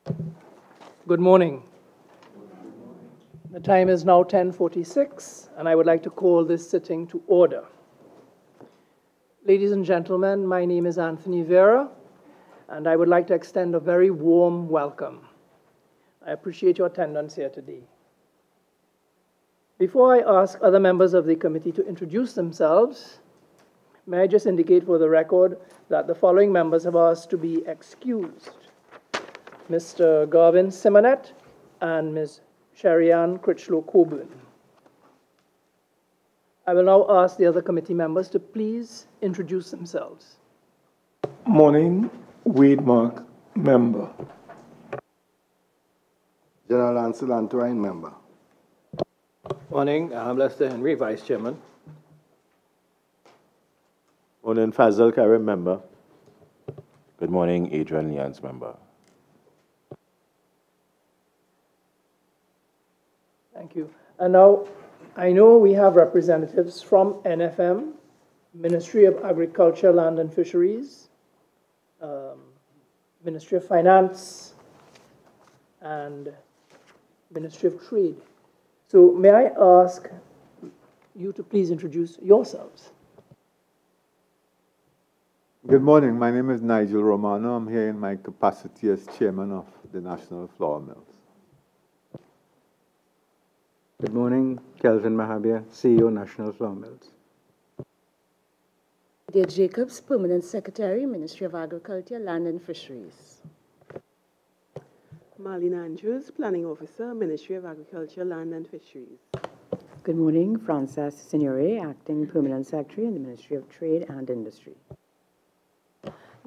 Good morning. The time is now 10:46, and I would like to call this sitting to order. Ladies and gentlemen, my name is Anthony Vera, and I would like to extend a very warm welcome. I appreciate your attendance here today. Before I ask other members of the committee to introduce themselves, may I just indicate for the record that the following members have asked to be excused: Mr. Garvin Simonet and Ms. Sherry-Ann Critchlow-Coburn. I will now ask the other committee members to please introduce themselves. Morning, Wade Mark, member. General Ansel Antoine, member. Morning, I'm Lester Henry, Vice Chairman. Morning, Fazal Karim, member. Good morning, Adrian Lyons, member. Thank you. And now, I know we have representatives from NFM, Ministry of Agriculture, Land and Fisheries, Ministry of Finance, and Ministry of Trade. So may I ask you to please introduce yourselves? Good morning. My name is Nigel Romano. I'm here in my capacity as chairman of the National Flour Mills. Good morning. Kelvin Mahabir, CEO, National Flour Mills. Dear Jacobs, Permanent Secretary, Ministry of Agriculture, Land and Fisheries. Marlene Andrews, Planning Officer, Ministry of Agriculture, Land and Fisheries. Good morning. Frances Signore, Acting Permanent Secretary in the Ministry of Trade and Industry.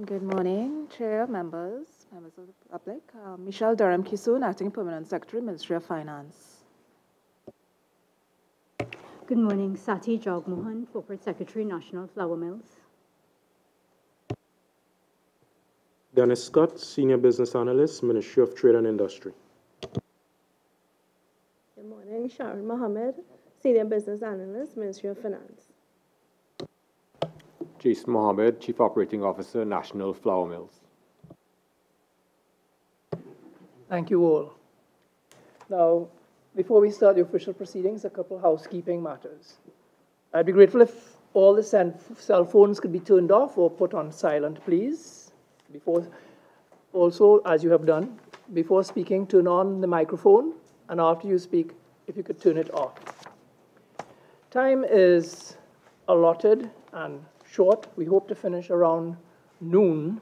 Good morning, Chair, members of the public. Michelle Durham-Kisoon, Acting Permanent Secretary, Ministry of Finance. Good morning, Sati Jagmohan, Corporate Secretary, National Flour Mills. Dennis Scott, Senior Business Analyst, Ministry of Trade and Industry. Good morning, Sharon Mohammed, Senior Business Analyst, Ministry of Finance. Jason Mohammed, Chief Operating Officer, National Flour Mills. Thank you all. Now, before we start the official proceedings, a couple housekeeping matters. I'd be grateful if all the cell phones could be turned off or put on silent, please. Also, as you have done, before speaking, turn on the microphone, and after you speak, if you could turn it off. Time is allotted and short. We hope to finish around noon,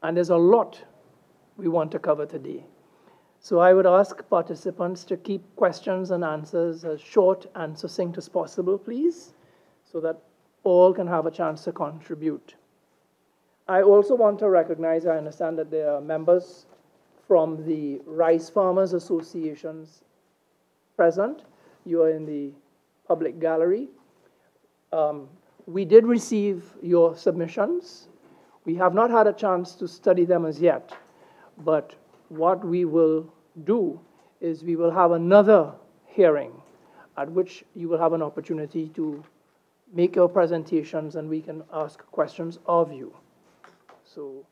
and there's a lot we want to cover today. So I would ask participants to keep questions and answers as short and succinct as possible, please, so that all can have a chance to contribute. I also want to recognize, I understand that there are members from the Rice Farmers Associations present. You are in the public gallery. We did receive your submissions. We have not had a chance to study them as yet, but what we will do is we will have another hearing at which you will have an opportunity to make your presentations and we can ask questions of you. So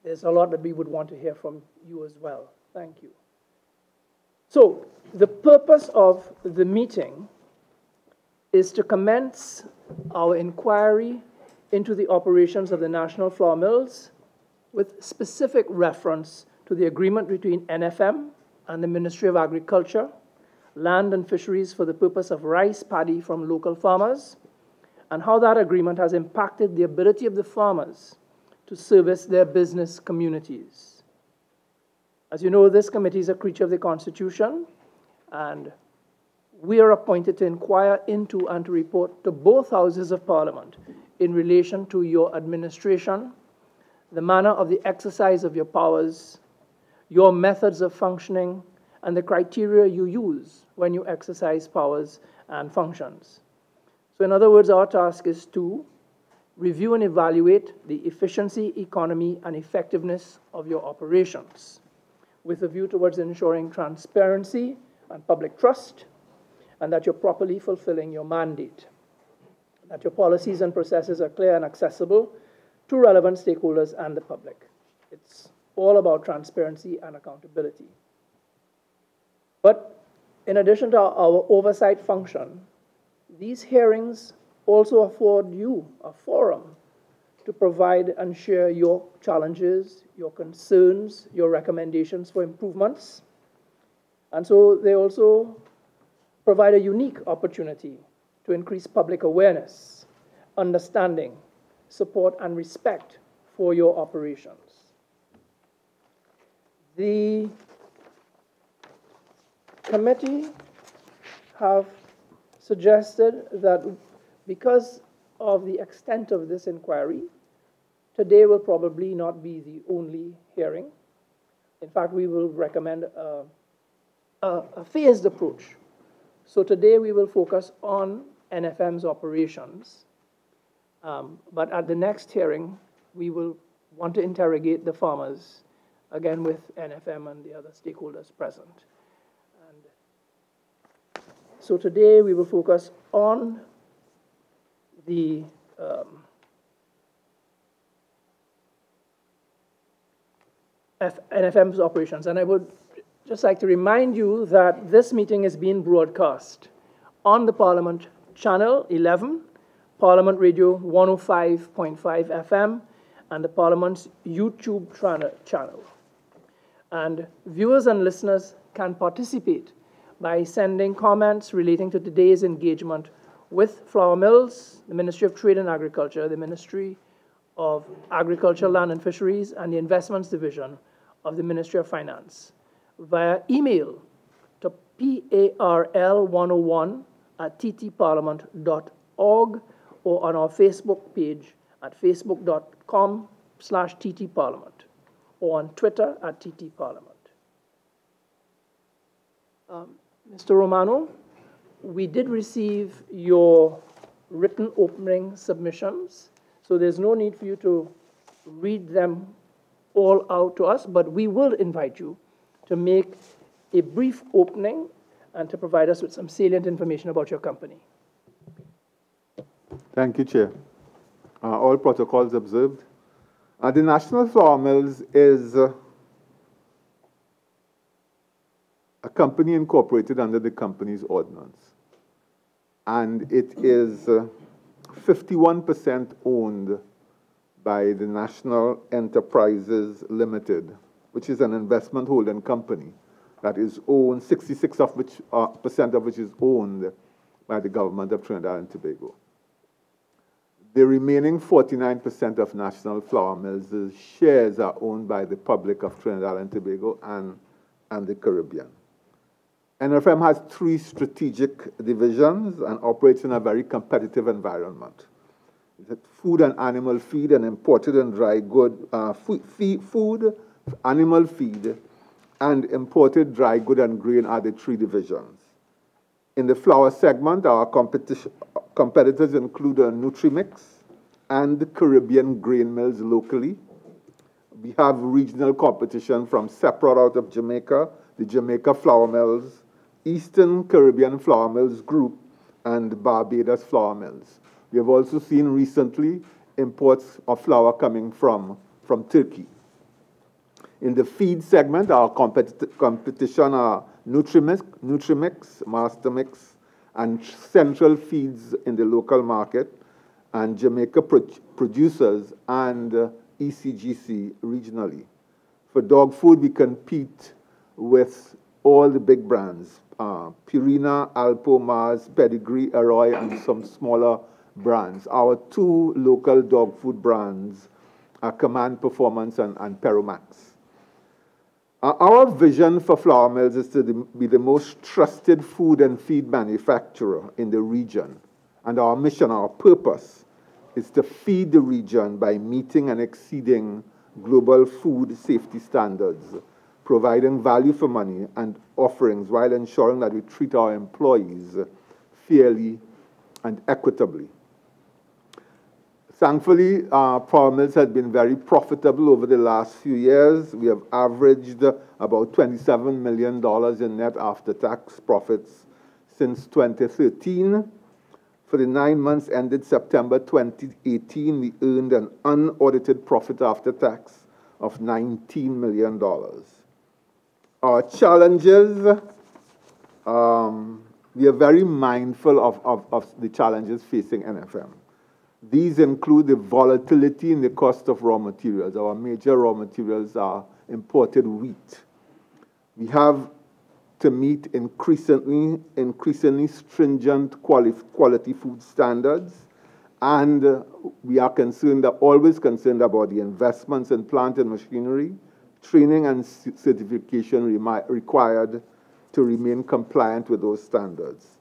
there's a lot that we would want to hear from you as well. Thank you. So the purpose of the meeting is to commence our inquiry into the operations of the National Flour Mills with specific reference to the agreement between NFM and the Ministry of Agriculture, Land and Fisheries for the purpose of rice paddy from local farmers, and how that agreement has impacted the ability of the farmers to service their business communities. As you know, this committee is a creature of the Constitution, and we are appointed to inquire into and to report to both houses of Parliament in relation to your administration, the manner of the exercise of your powers, your methods of functioning, and the criteria you use when you exercise powers and functions. So in other words, our task is to review and evaluate the efficiency, economy, and effectiveness of your operations with a view towards ensuring transparency and public trust, and that you're properly fulfilling your mandate, that your policies and processes are clear and accessible to relevant stakeholders and the public. It's all about transparency and accountability. But in addition to our oversight function, these hearings also afford you a forum to provide and share your challenges, your concerns, your recommendations for improvements. And so they also provide a unique opportunity to increase public awareness, understanding, support, and respect for your operations. The committee have suggested that because of the extent of this inquiry, today will probably not be the only hearing. In fact, we will recommend a phased approach. So today we will focus on NFM's operations, but at the next hearing, we will want to interrogate the farmers, again with NFM and the other stakeholders present. And so today we will focus on the NFM's operations. And I would just like to remind you that this meeting is being broadcast on the Parliament Channel 11, Parliament Radio 105.5 FM, and the Parliament's YouTube channel. And viewers and listeners can participate by sending comments relating to today's engagement with Flour Mills, the Ministry of Trade and Agriculture, the Ministry of Agriculture, Land and Fisheries, and the Investments Division of the Ministry of Finance via email to parl101@ttparliament.org or on our Facebook page at facebook.com/ttparliament or on Twitter @ttparliament. Mr. Romano, we did receive your written opening submissions, so there's no need for you to read them all out to us, but we will invite you to make a brief opening and to provide us with some salient information about your company. Thank you, Chair. All protocols observed. The National Flour Mills is a company incorporated under the company's ordinance, and it is 51% owned by the National Enterprises Limited, which is an investment holding company that is owned, 66% of which is owned by the government of Trinidad and Tobago. The remaining 49% of National Flour Mills' shares are owned by the public of Trinidad and Tobago and the Caribbean. NFM has 3 strategic divisions and operates in a very competitive environment. Food and animal feed and imported and dry good food, animal feed, and imported dry good and grain are the 3 divisions. In the flour segment, our competitors include Nutrimix and Caribbean grain mills locally. We have regional competition from separate out of Jamaica, the Jamaica Flour Mills, Eastern Caribbean Flour Mills Group, and Barbados Flour Mills. We have also seen recently imports of flour coming from Turkey. In the feed segment, our competition are Nutrimix, Mastermix, and Central Feeds in the local market, and Jamaica producers and ECGC regionally. For dog food, we compete with all the big brands, Purina, Alpo, Mars, Pedigree, Arroy, and some smaller brands. Our 2 local dog food brands are Command Performance and Peromax. Our vision for Flour Mills is to be the most trusted food and feed manufacturer in the region. And our mission, our purpose, is to feed the region by meeting and exceeding global food safety standards, providing value for money and offerings while ensuring that we treat our employees fairly and equitably. Thankfully, Flour Mills has been very profitable over the last few years. We have averaged about $27 million in net after-tax profits since 2013. For the 9 months ended September 2018, we earned an unaudited profit after tax of $19 million. Our challenges, we are very mindful of the challenges facing NFM. These include the volatility in the cost of raw materials. Our major raw materials are imported wheat. We have to meet increasingly stringent quality food standards, and we are always concerned about the investments in plant and machinery, training and certification required to remain compliant with those standards.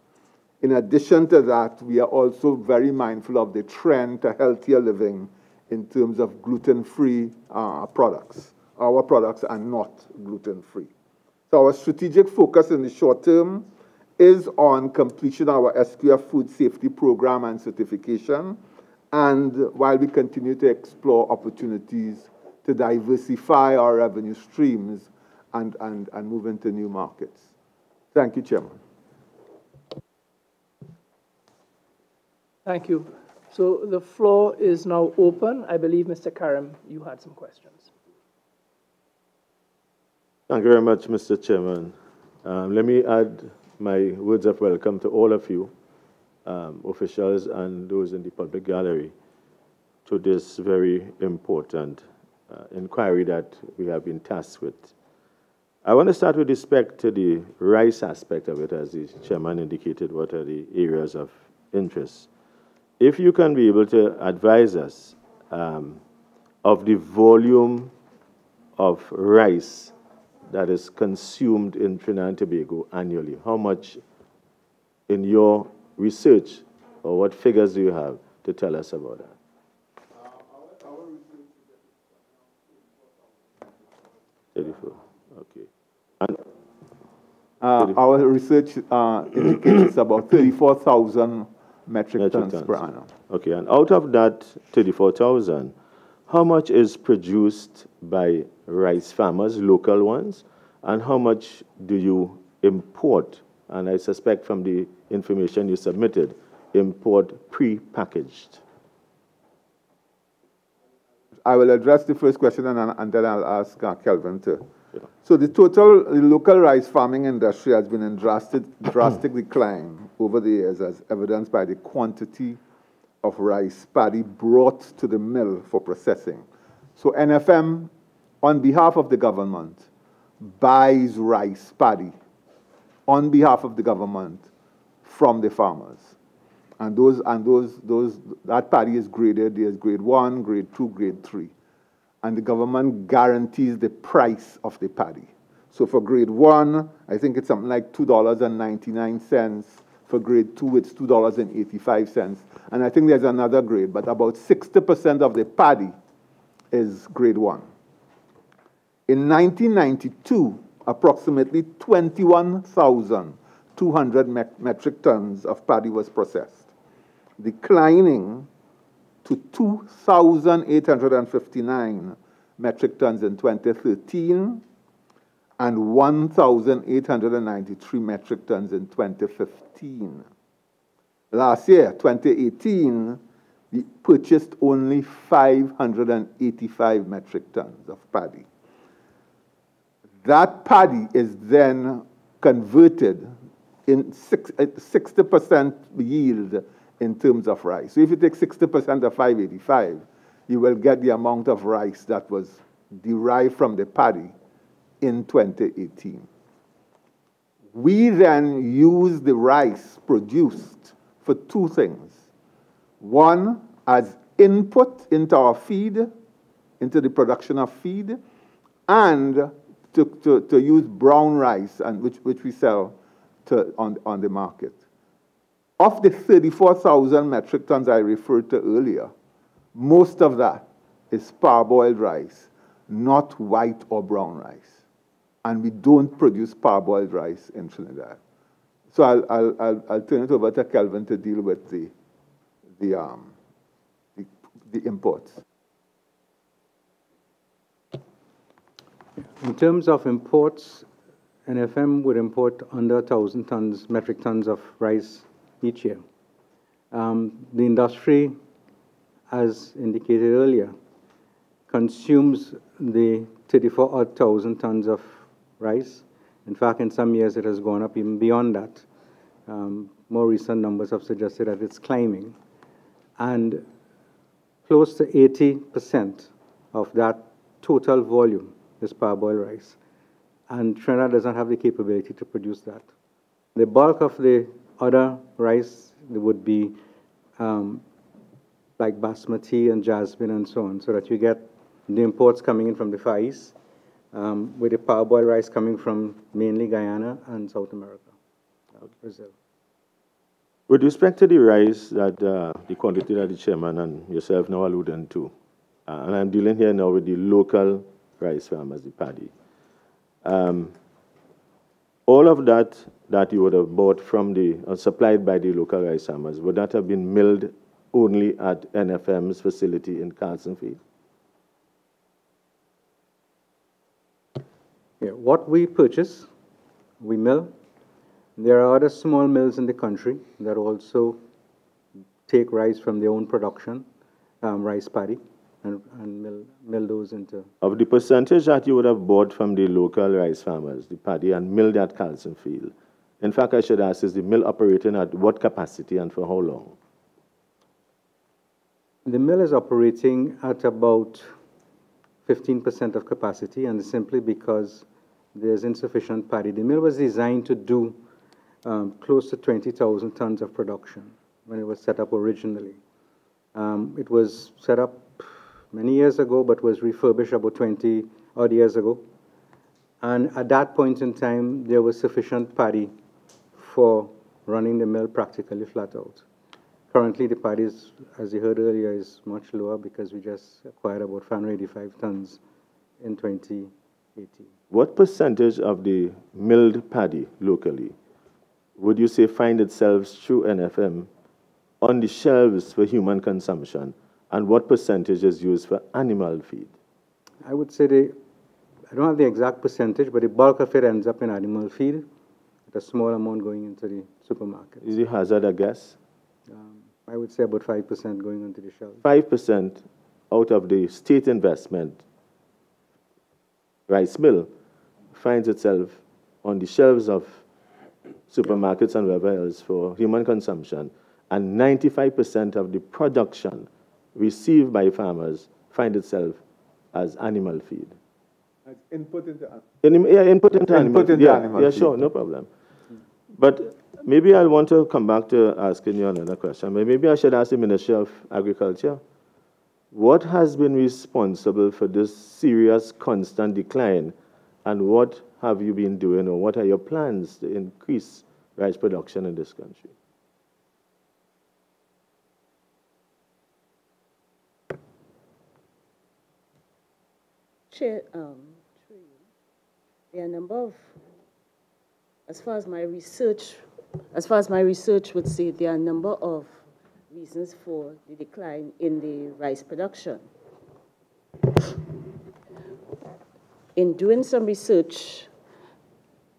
In addition to that, we are also very mindful of the trend to healthier living in terms of gluten-free products. Our products are not gluten-free. So our strategic focus in the short term is on completion of our SQF food safety program and certification, and while we continue to explore opportunities to diversify our revenue streams and move into new markets. Thank you, Chairman. Thank you. So the floor is now open. I believe, Mr. Karim, you had some questions. Thank you very much, Mr. Chairman. Let me add my words of welcome to all of you, officials and those in the public gallery, to this very important inquiry that we have been tasked with. I want to start with respect to the rice aspect of it, as the chairman indicated, what are the areas of interest. If you can be able to advise us of the volume of rice that is consumed in Trinidad and Tobago annually, how much in your research, or what figures do you have to tell us about that? 34, okay. And our research indicates it's about 34,000 metric tons per annum. Okay, and out of that 34,000, how much is produced by rice farmers, local ones, and how much do you import? And I suspect from the information you submitted, import pre-packaged. I will address the first question and then I'll ask Kelvin to. Yeah. So the local rice farming industry has been in drastic decline over the years, as evidenced by the quantity of rice paddy brought to the mill for processing. So NFM, on behalf of the government, buys rice paddy on behalf of the government from the farmers. And that paddy is graded. There's grade 1, grade 2, grade 3. And the government guarantees the price of the paddy. So for grade 1, I think it's something like $2.99. For grade 2, it's $2.85. And I think there's another grade, but about 60% of the paddy is grade 1. In 1992, approximately 21,200 metric tons of paddy was processed, declining to 2,859 metric tons in 2013 and 1,893 metric tons in 2015. Last year, 2018, we purchased only 585 metric tons of paddy. That paddy is then converted in 60% yield in terms of rice. So if you take 60% of 585, you will get the amount of rice that was derived from the paddy in 2018. We then use the rice produced for two things. One, as input into our feed, into the production of feed, and to use brown rice, and which we sell on the market. Of the 34,000 metric tons I referred to earlier, most of that is parboiled rice, not white or brown rice. And we don't produce parboiled rice in Trinidad. So I'll turn it over to Kelvin to deal with the imports. In terms of imports, NFM would import under 1,000 metric tons of rice each year. The industry, as indicated earlier, consumes the 34,000 tons of rice. In fact, in some years it has gone up even beyond that. More recent numbers have suggested that it's climbing. And close to 80% of that total volume is parboiled rice. And Trinidad doesn't have the capability to produce that. The bulk of the other rice would be like basmati and jasmine and so on, so that you get the imports coming in from the Far East, with the parboiled rice coming from mainly Guyana and South America, Brazil. With respect to the rice, that the quantity that the chairman and yourself now alluding to, and I'm dealing here now with the local rice farmers, the Paddy. All of that you would have bought from supplied by the local rice farmers, would that have been milled only at NFM's facility in Carlsonfield? Yeah, what we purchase, we mill. There are other small mills in the country that also take rice from their own production, rice paddy, and mill those into... Of the percentage that you would have bought from the local rice farmers, the paddy, and milled at Carlsonfield, in fact, I should ask, is the mill operating at what capacity and for how long? The mill is operating at about 15% of capacity, and simply because there's insufficient paddy. The mill was designed to do close to 20,000 tons of production when it was set up originally. It was set up many years ago, but was refurbished about 20 odd years ago. And at that point in time, there was sufficient paddy for running the mill practically flat out. Currently, the paddy, as you heard earlier, is much lower because we just acquired about 585 tons in 2018. What percentage of the milled paddy locally would you say find itself through NFM on the shelves for human consumption, and what percentage is used for animal feed? I would say I don't have the exact percentage, but the bulk of it ends up in animal feed, with a small amount going into the supermarket. Is it hazard a guess? I would say about 5% going onto the shelf. 5% out of the state investment rice mill finds itself on the shelves of supermarkets and wherever else for human consumption, and 95% of the production received by farmers find itself as animal feed. As input into input into animal feed. Yeah, sure, no problem. But maybe I want to come back to asking you another question. Maybe I should ask the Ministry of Agriculture, what has been responsible for this serious constant decline, and what have you been doing, or what are your plans to increase rice production in this country? Chair, there are a number of, as far as my research would say, there are a number of reasons for the decline in the rice production. In doing some research,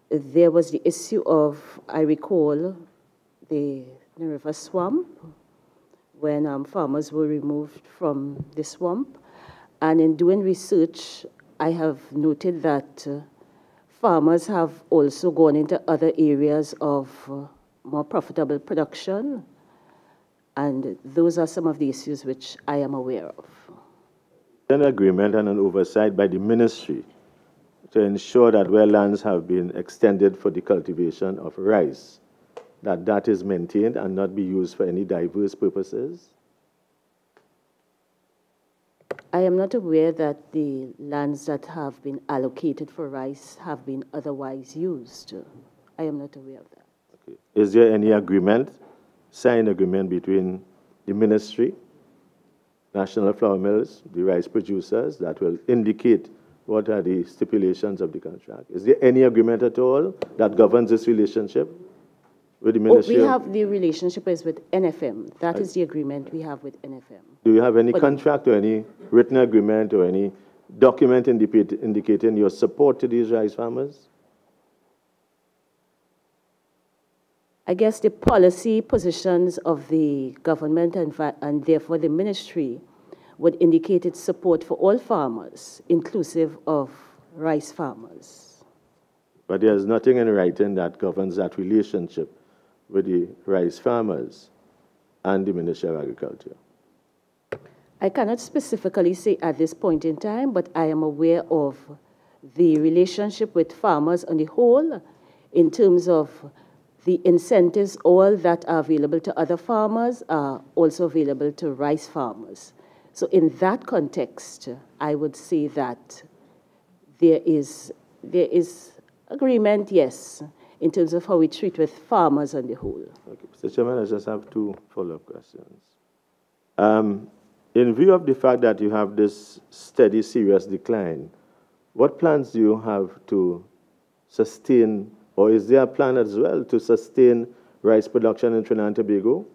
there was the issue of, I recall, the river swamp, when farmers were removed from the swamp. And in doing research, I have noted that farmers have also gone into other areas of more profitable production. And those are some of the issues which I am aware of. An agreement and an oversight by the ministry to ensure that where lands have been extended for the cultivation of rice, that is maintained and not be used for any diverse purposes? I am not aware that the lands that have been allocated for rice have been otherwise used. I am not aware of that. Okay. Is there any agreement, signed agreement between the ministry, national flour mills, the rice producers, that will indicate what are the stipulations of the contract? Is there any agreement at all that governs this relationship with the ministry? We have the relationship is with NFM. That is the agreement we have with NFM. Do you have any contract or any written agreement or any document indicating your support to these rice farmers? I guess the policy positions of the government and therefore the ministry would indicate its support for all farmers, inclusive of rice farmers. But there's nothing in writing that governs that relationship with the rice farmers and the Ministry of Agriculture. I cannot specifically say at this point in time, but I am aware of the relationship with farmers on the whole in terms of the incentives, all that are available to other farmers are also available to rice farmers. So in that context, I would say that there is agreement, yes, in terms of how we treat with farmers on the whole. Okay, Mr. Chairman, I just have two follow-up questions. In view of the fact that you have this steady, serious decline, what plans do you have to sustain, or is there a plan as well to sustain rice production in Trinidad and Tobago?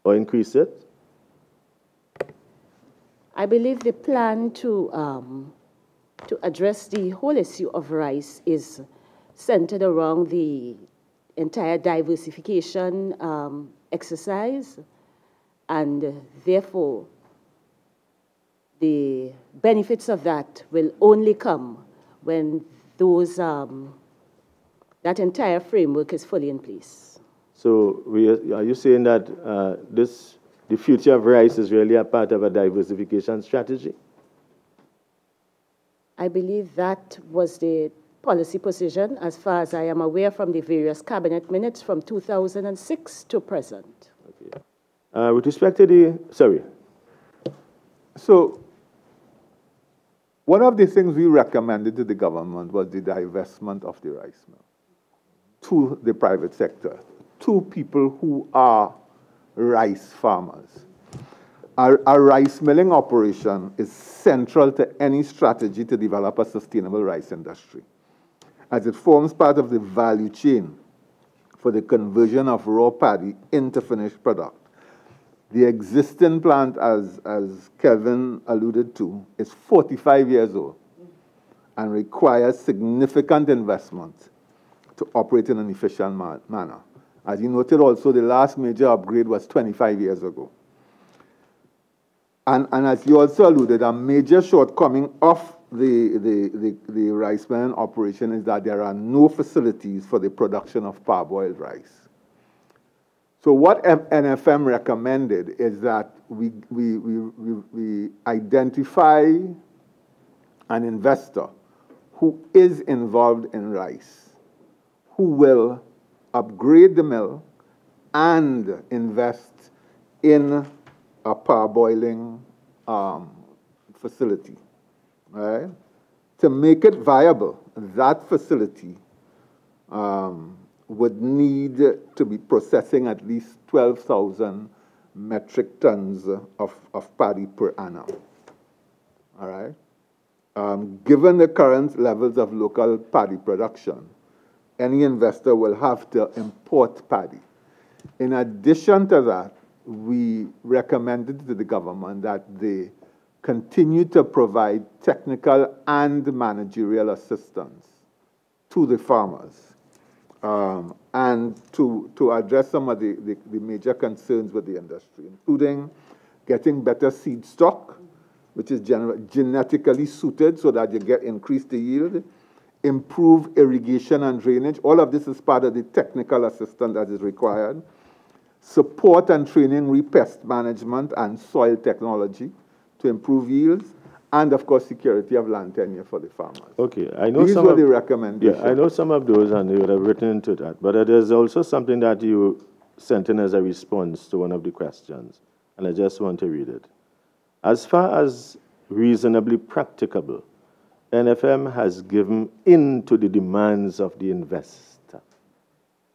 Or increase it? I believe the plan to address the whole issue of rice is centered around the entire diversification exercise, and therefore the benefits of that will only come when those, that entire framework is fully in place. So are you saying that the future of rice is really a part of a diversification strategy? I believe that was the policy position, as far as I am aware, from the various cabinet minutes from 2006 to present. Okay. With respect to the, sorry. So, one of the things we recommended to the government was the divestment of the rice mill to the private sector, to people who are rice farmers. A rice milling operation is central to any strategy to develop a sustainable rice industry, as it forms part of the value chain for the conversion of raw paddy into finished product. The existing plant, as Kevin alluded to, is 45 years old and requires significant investment to operate in an efficient manner. As you noted also, the last major upgrade was 25 years ago. And as you also alluded, a major shortcoming of the rice milling operation is that there are no facilities for the production of parboiled rice. So what NFM recommended is that we identify an investor who is involved in rice, who will upgrade the mill and invest in a parboiling facility, right? To make it viable, that facility would need to be processing at least 12,000 metric tons of paddy per annum, all right? Given the current levels of local paddy production, any investor will have to import paddy. In addition to that, we recommended to the government that they continue to provide technical and managerial assistance to the farmers and to address some of the major concerns with the industry, including getting better seed stock, which is genetically suited so that you get increased yield, improve irrigation and drainage. All of this is part of the technical assistance that is required. Support and training repest management and soil technology to improve yields, and of course security of land tenure for the farmers. Okay, I know these were the recommendations. Yeah, I know some of those, and you would have written into that. But there's also something that you sent in as a response to one of the questions, and I just want to read it. As far as reasonably practicable, NFM has given in to the demands of the investor.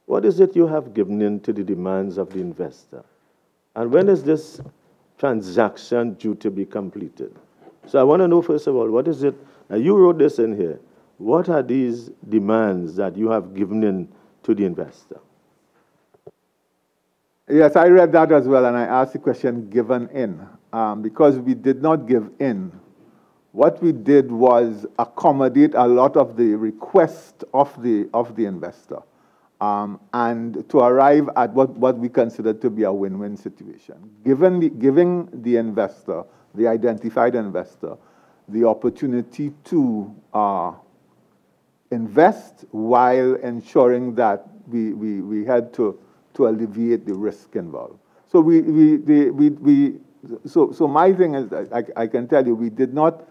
What is it you have given in to the demands of the investor? And when is this transaction due to be completed? So I want to know, first of all, what is it? Now, you wrote this in here. What are these demands that you have given in to the investor? Yes, I read that as well, and I asked the question, given in, because we did not give in. What we did was accommodate a lot of the requests of the investor. and to arrive at what we consider to be a win-win situation, giving the investor, the identified investor, the opportunity to invest while ensuring that we had to alleviate the risk involved. So so my thing is, I can tell you, we did not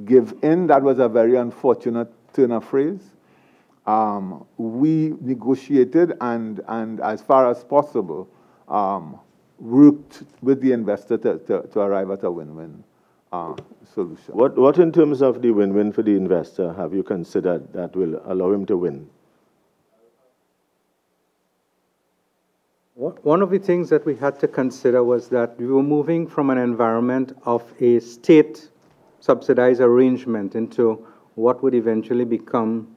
give in. That was a very unfortunate turn of phrase. We negotiated and as far as possible, worked with the investor to arrive at a win-win solution. What in terms of the win-win for the investor have you considered that will allow him to win? One of the things that we had to consider was that we were moving from an environment of a state-subsidized arrangement into what would eventually become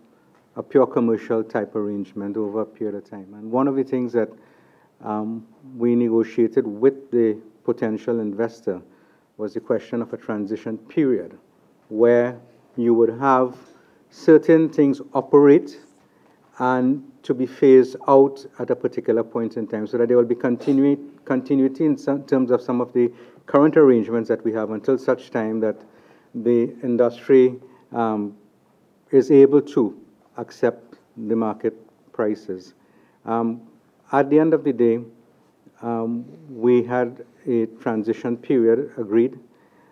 a pure commercial type arrangement over a period of time. And one of the things that we negotiated with the potential investor was the question of a transition period where you would have certain things operate and to be phased out at a particular point in time so that there will be continuity in terms of some of the current arrangements that we have until such time that the industry is able to accept the market prices. At the end of the day, we had a transition period agreed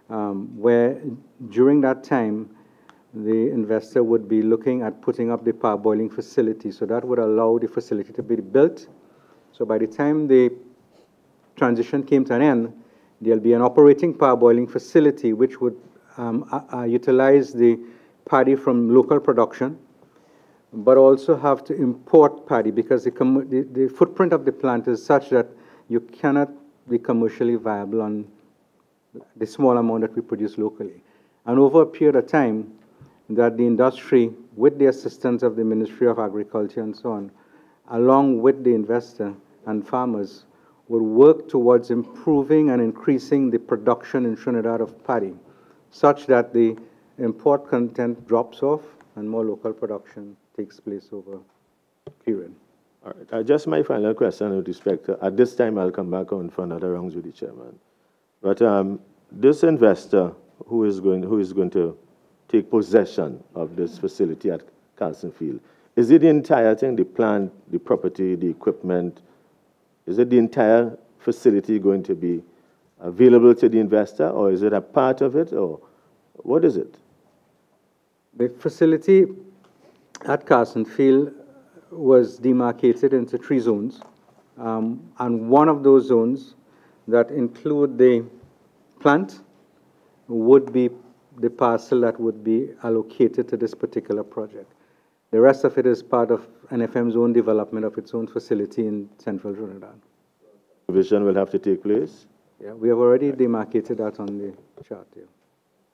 where during that time, the investor would be looking at putting up the parboiling facility. So that would allow the facility to be built. So by the time the transition came to an end, there'll be an operating parboiling facility which would utilize the paddy from local production, but also have to import paddy because the footprint of the plant is such that you cannot be commercially viable on the small amount that we produce locally. And over a period of time, that the industry, with the assistance of the Ministry of Agriculture and so on, along with the investor and farmers, would work towards improving and increasing the production in Trinidad of paddy, such that the import content drops off and more local production takes place over a period. All right. Just my final question with respect to, at this time I'll come back on for another round with the chairman. But this investor who is going to take possession of this facility at Carlson Field, is it the entire thing, the plant, the property, the equipment? Is it the entire facility going to be available to the investor, or is it a part of it, or what is it? The facility at Carlson Field was demarcated into 3 zones, and one of those zones that include the plant would be the parcel that would be allocated to this particular project. The rest of it is part of NFM's own development of its own facility in central Trinidad. Division will have to take place? Yeah, we have already demarcated that on the chart here.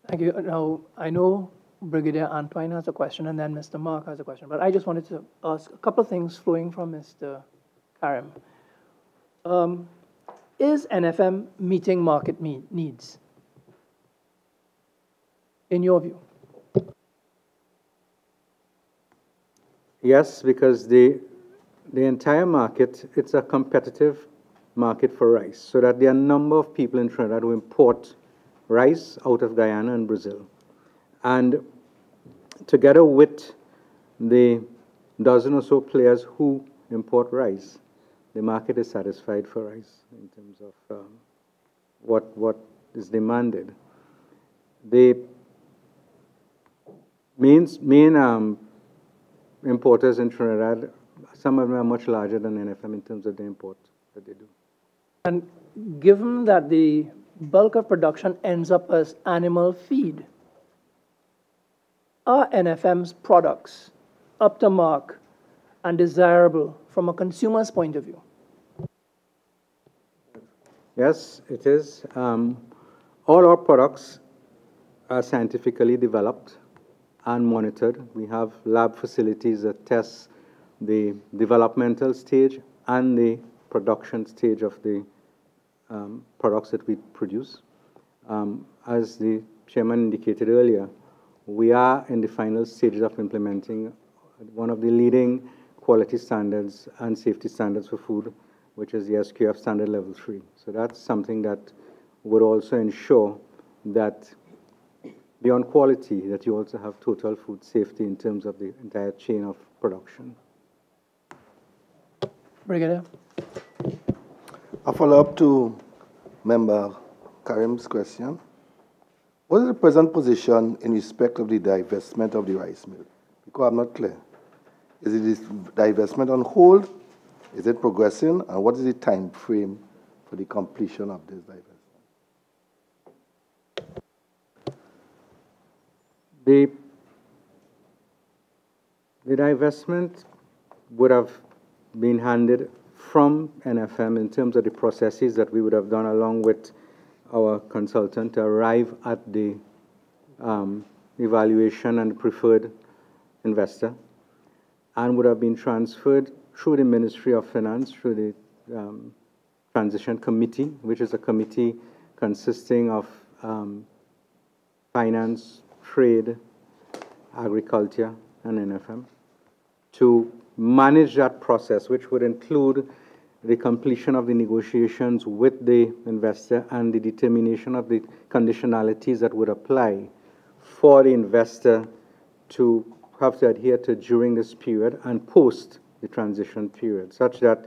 Thank you. Now, I know Brigadier Antoine has a question and then Mr. Mark has a question, but I just wanted to ask a couple of things flowing from Mr. Karim. Is NFM meeting market needs, in your view? Yes, because the entire market, it's a competitive market for rice, so that there are a number of people in Trinidad who import rice out of Guyana and Brazil. And together with the dozen or so players who import rice, the market is satisfied for rice in terms of what is demanded. The main importers in Trinidad, some of them are much larger than NFM in terms of the import that they do. And given that the bulk of production ends up as animal feed, are NFM's products up to mark and desirable from a consumer's point of view? Yes, it is. All our products are scientifically developed and monitored. We have lab facilities that test the developmental stage and the production stage of the products that we produce. As the chairman indicated earlier, we are in the final stages of implementing one of the leading quality standards and safety standards for food, which is the SQF standard level 3. So that's something that would also ensure that beyond quality, that you also have total food safety in terms of the entire chain of production. Brigadier. A follow-up to Member Karim's question. What is the present position in respect of the divestment of the rice mill? Because I'm not clear. Is it this divestment on hold? Is it progressing? And what is the time frame for the completion of this divestment? The divestment would have been handed from NFM in terms of the processes that we would have done along with our consultant to arrive at the evaluation and preferred investor, and would have been transferred through the Ministry of Finance, through the Transition Committee, which is a committee consisting of finance, trade, agriculture, and NFM, to manage that process, which would include the completion of the negotiations with the investor and the determination of the conditionalities that would apply for the investor to have to adhere to during this period and post the transition period, such that,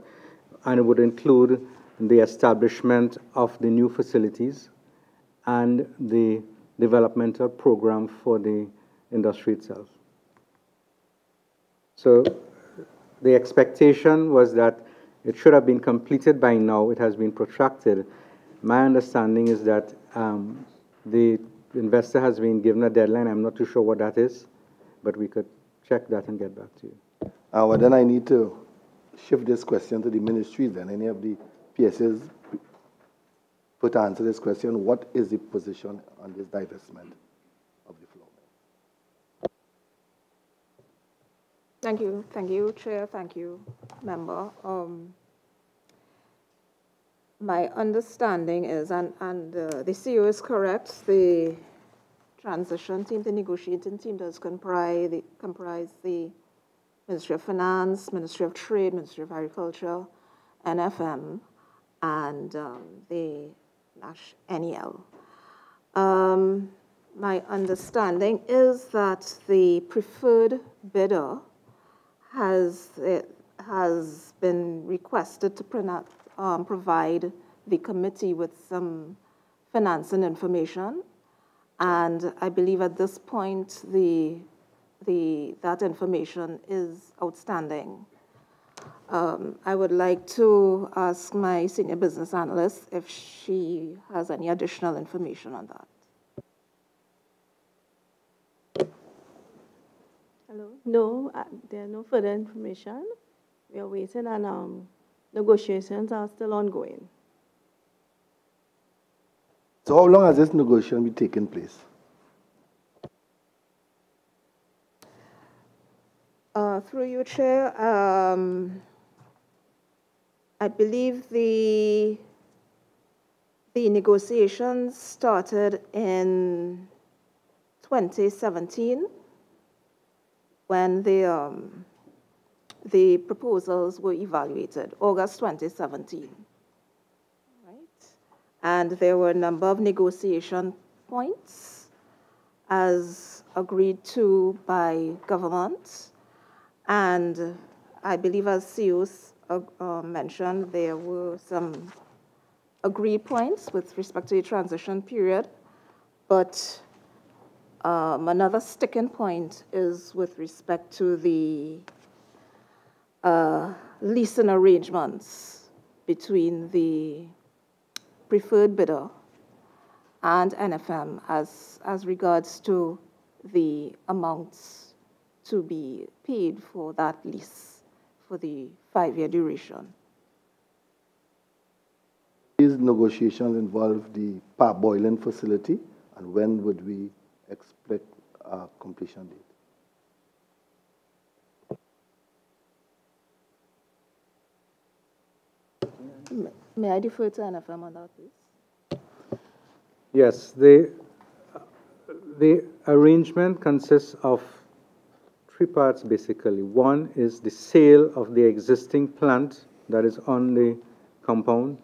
and it would include the establishment of the new facilities and the developmental program for the industry itself. So the expectation was that it should have been completed by now. It has been protracted. My understanding is that the investor has been given a deadline. I'm not too sure what that is, but we could check that and get back to you. Well, then I need to shift this question to the ministries then. Any of the PSs put to answer this question, what is the position on this divestment of the flour mill? Thank you, Chair. Thank you, Member. My understanding is, and the CEO is correct, the transition team, the negotiating team does comprise the Ministry of Finance, Ministry of Trade, Ministry of Agriculture, NFM, and the NEL. My understanding is that the preferred bidder has been requested to provide the committee with some financing information, and I believe at this point that information is outstanding. I would like to ask my senior business analyst if she has any additional information on that. Hello? No, there's no further information. We are waiting, and negotiations are still ongoing. So how long has this negotiation been taking place? Through you, Chair, I believe the negotiations started in 2017 when the proposals were evaluated, August 2017. Right? And there were a number of negotiation points as agreed to by government. And I believe, as CEOs mentioned, there were some agreed points with respect to the transition period. But another sticking point is with respect to the leasing arrangements between the preferred bidder and NFM as regards to the amounts to be paid for that lease for the 5-year duration. These negotiations involve the parboiling facility, and when would we expect a completion date? May I defer to NFM on that, please? Yes, the arrangement consists of three parts, basically. One is the sale of the existing plant that is on the compound.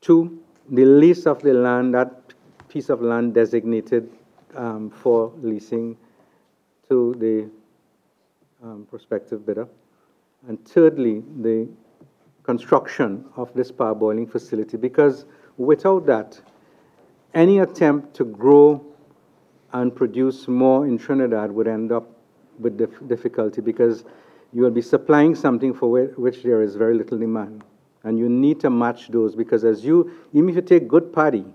Two, the lease of the land, that piece of land designated for leasing to the prospective bidder. And thirdly, the construction of this parboiling facility, because without that, any attempt to grow and produce more in Trinidad would end up with difficulty, because you will be supplying something for which there is very little demand. And you need to match those, because even if you take good paddy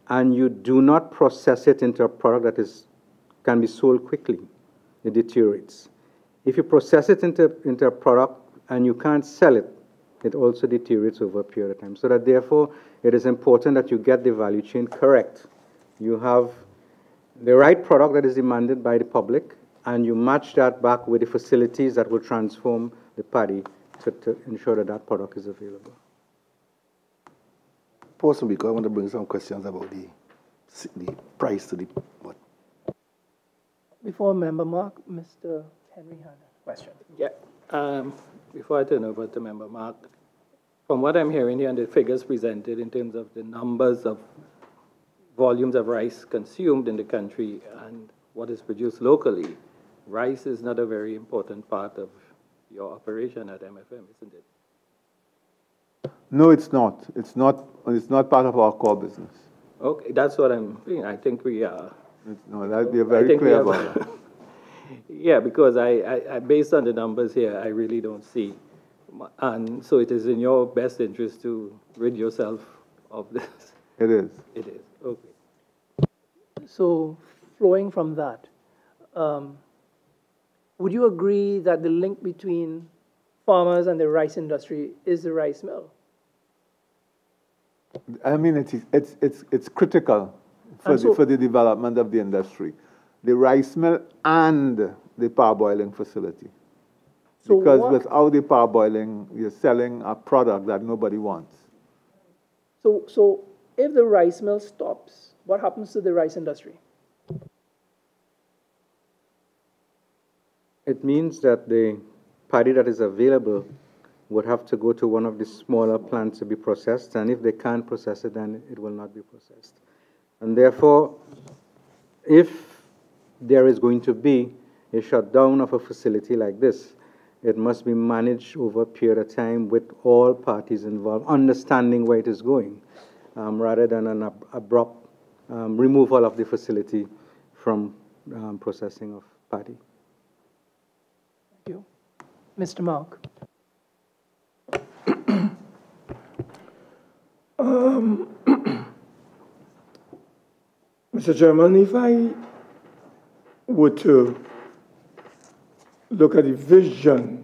and you do not process it into a product that can be sold quickly, it deteriorates. If you process it into a product and you can't sell it, it also deteriorates over a period of time. So that therefore, it is important that you get the value chain correct. You have the right product that is demanded by the public, and you match that back with the facilities that will transform the paddy to ensure that that product is available. Possibly, because I want to bring some questions about the price to the what? Before Member Mark, Mr. Henry had a question. Yeah. Before I turn over to Member Mark, from what I'm hearing here and the figures presented in terms of the numbers of volumes of rice consumed in the country and what is produced locally, rice is not a very important part of your operation at MFM, isn't it? No, it's not. It's not part of our core business. Okay, that's what I'm thinking. I think we are. No, that we are very clear about that. Yeah, because I based on the numbers here, I really don't see. And so it is in your best interest to rid yourself of this. It is. It is. Okay. So flowing from that, would you agree that the link between farmers and the rice industry is the rice mill? I mean, it's critical for the development of the industry. The rice mill and the parboiling facility. So because without the parboiling, you're selling a product that nobody wants. So if the rice mill stops, what happens to the rice industry? It means that the paddy that is available would have to go to one of the smaller plants to be processed, and if they can't process it, then it will not be processed. And therefore, if there is going to be a shutdown of a facility like this, it must be managed over a period of time with all parties involved, understanding where it is going, rather than an abrupt removal of the facility from processing of paddy. Thank you. Mr. Mark. Mr. Chairman, if I were to look at the vision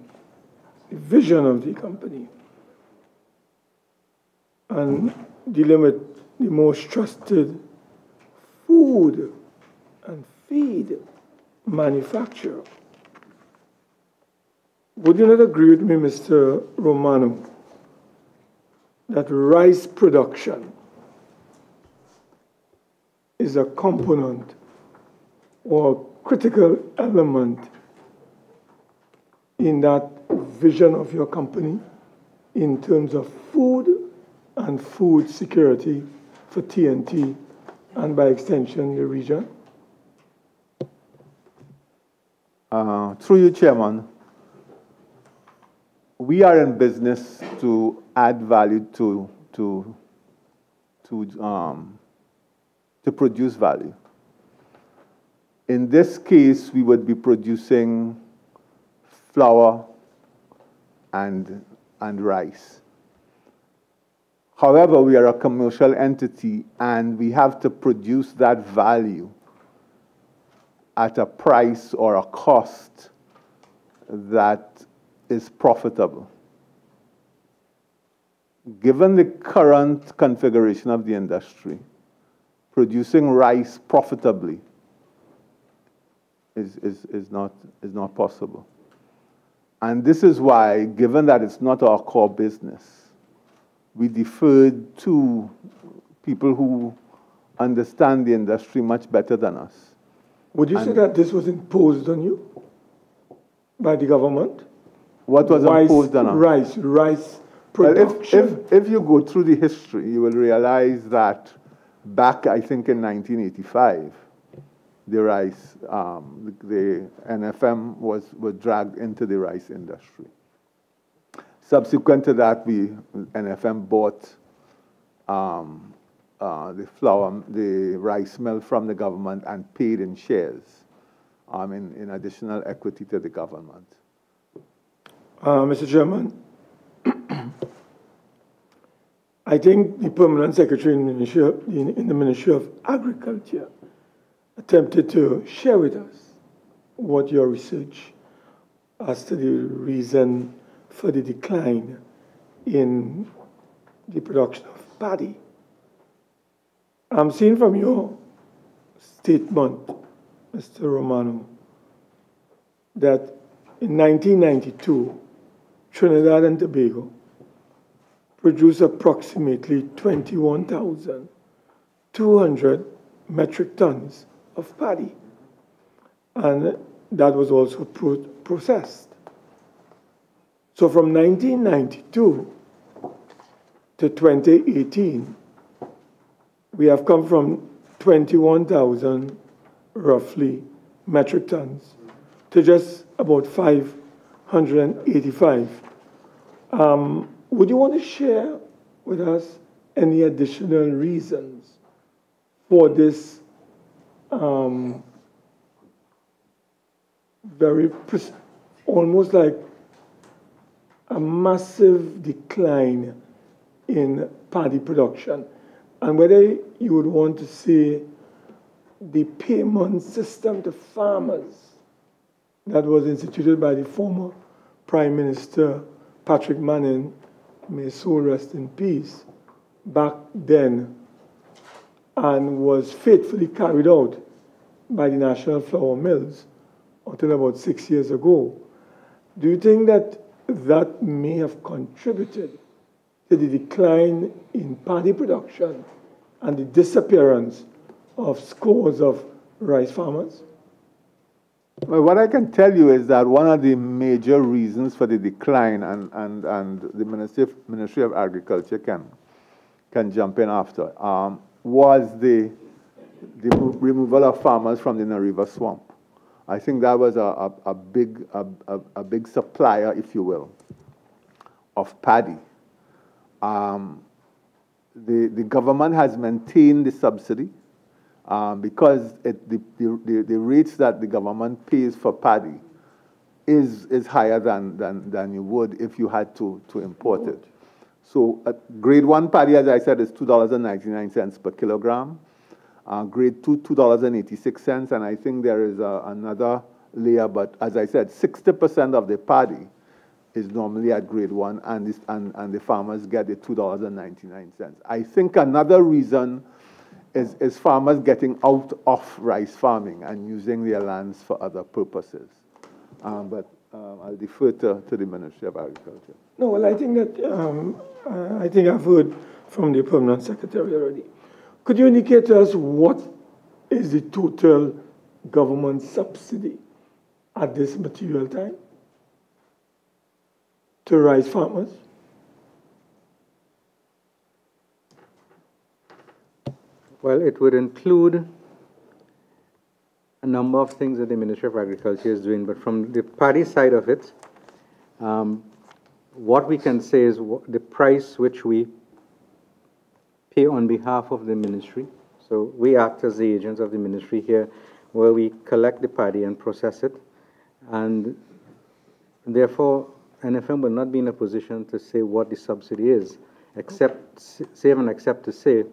of the company and dealing with the most trusted food and feed manufacturer, would you not agree with me, Mr. Romano, that rice production is a component or critical element in that vision of your company in terms of food and food security for TNT and by extension the region? Through you, Chairman, we are in business to add value to produce value. In this case, we would be producing flour and rice. However, we are a commercial entity and we have to produce that value at a price or a cost that is profitable. Given the current configuration of the industry, producing rice profitably is not possible. And this is why, given that it's not our core business, we deferred to people who understand the industry much better than us. Would you say that this was imposed on you? by the government. What was imposed on us? Rice production. If you go through the history, you will realize that back, I think, in 1985, the rice, the NFM was dragged into the rice industry. Subsequent to that, NFM bought the rice mill from the government and paid in shares, in additional equity to the government. Mr. Chairman, I think the Permanent Secretary in the Ministry of Agriculture attempted to share with us what your research as to the reason for the decline in the production of paddy. I'm seeing from your statement, Mr. Romano, that in 1992, Trinidad and Tobago produced approximately 21,200 metric tons of paddy, and that was also processed. So from 1992 to 2018, we have come from 21,000 roughly metric tons to just about 585. Would you want to share with us any additional reasons for this almost like a massive decline in paddy production, and whether you would want to see the payment system to farmers that was instituted by the former Prime Minister Patrick Manning, may his soul rest in peace, back then, and was faithfully carried out by the National Flour Mills until about 6 years ago. Do you think that that may have contributed to the decline in paddy production and the disappearance of scores of rice farmers? Well, what I can tell you is that one of the major reasons for the decline, and the Ministry of Agriculture can jump in after, was the removal of farmers from the Nariva swamp. I think that was a big supplier, if you will, of paddy. The government has maintained the subsidy because the rates that the government pays for paddy is higher than you would if you had to import it. So grade 1 paddy, as I said, is $2.99 per kilogram. Grade 2, $2.86, and I think there is another layer, but as I said, 60% of the paddy is normally at grade 1, and the farmers get the $2.99. I think another reason is farmers getting out of rice farming and using their lands for other purposes. But I'll defer to the Ministry of Agriculture. No, well, I think that I think I've heard from the Permanent Secretary already. Could you indicate to us what is the total government subsidy at this material time to rice farmers? Well, it would include a number of things that the Ministry of Agriculture is doing, but from the paddy side of it, what we can say is the price which we pay on behalf of the ministry. So we act as the agents of the ministry here, where we collect the paddy and process it, and therefore NFM will not be in a position to say what the subsidy is, except to say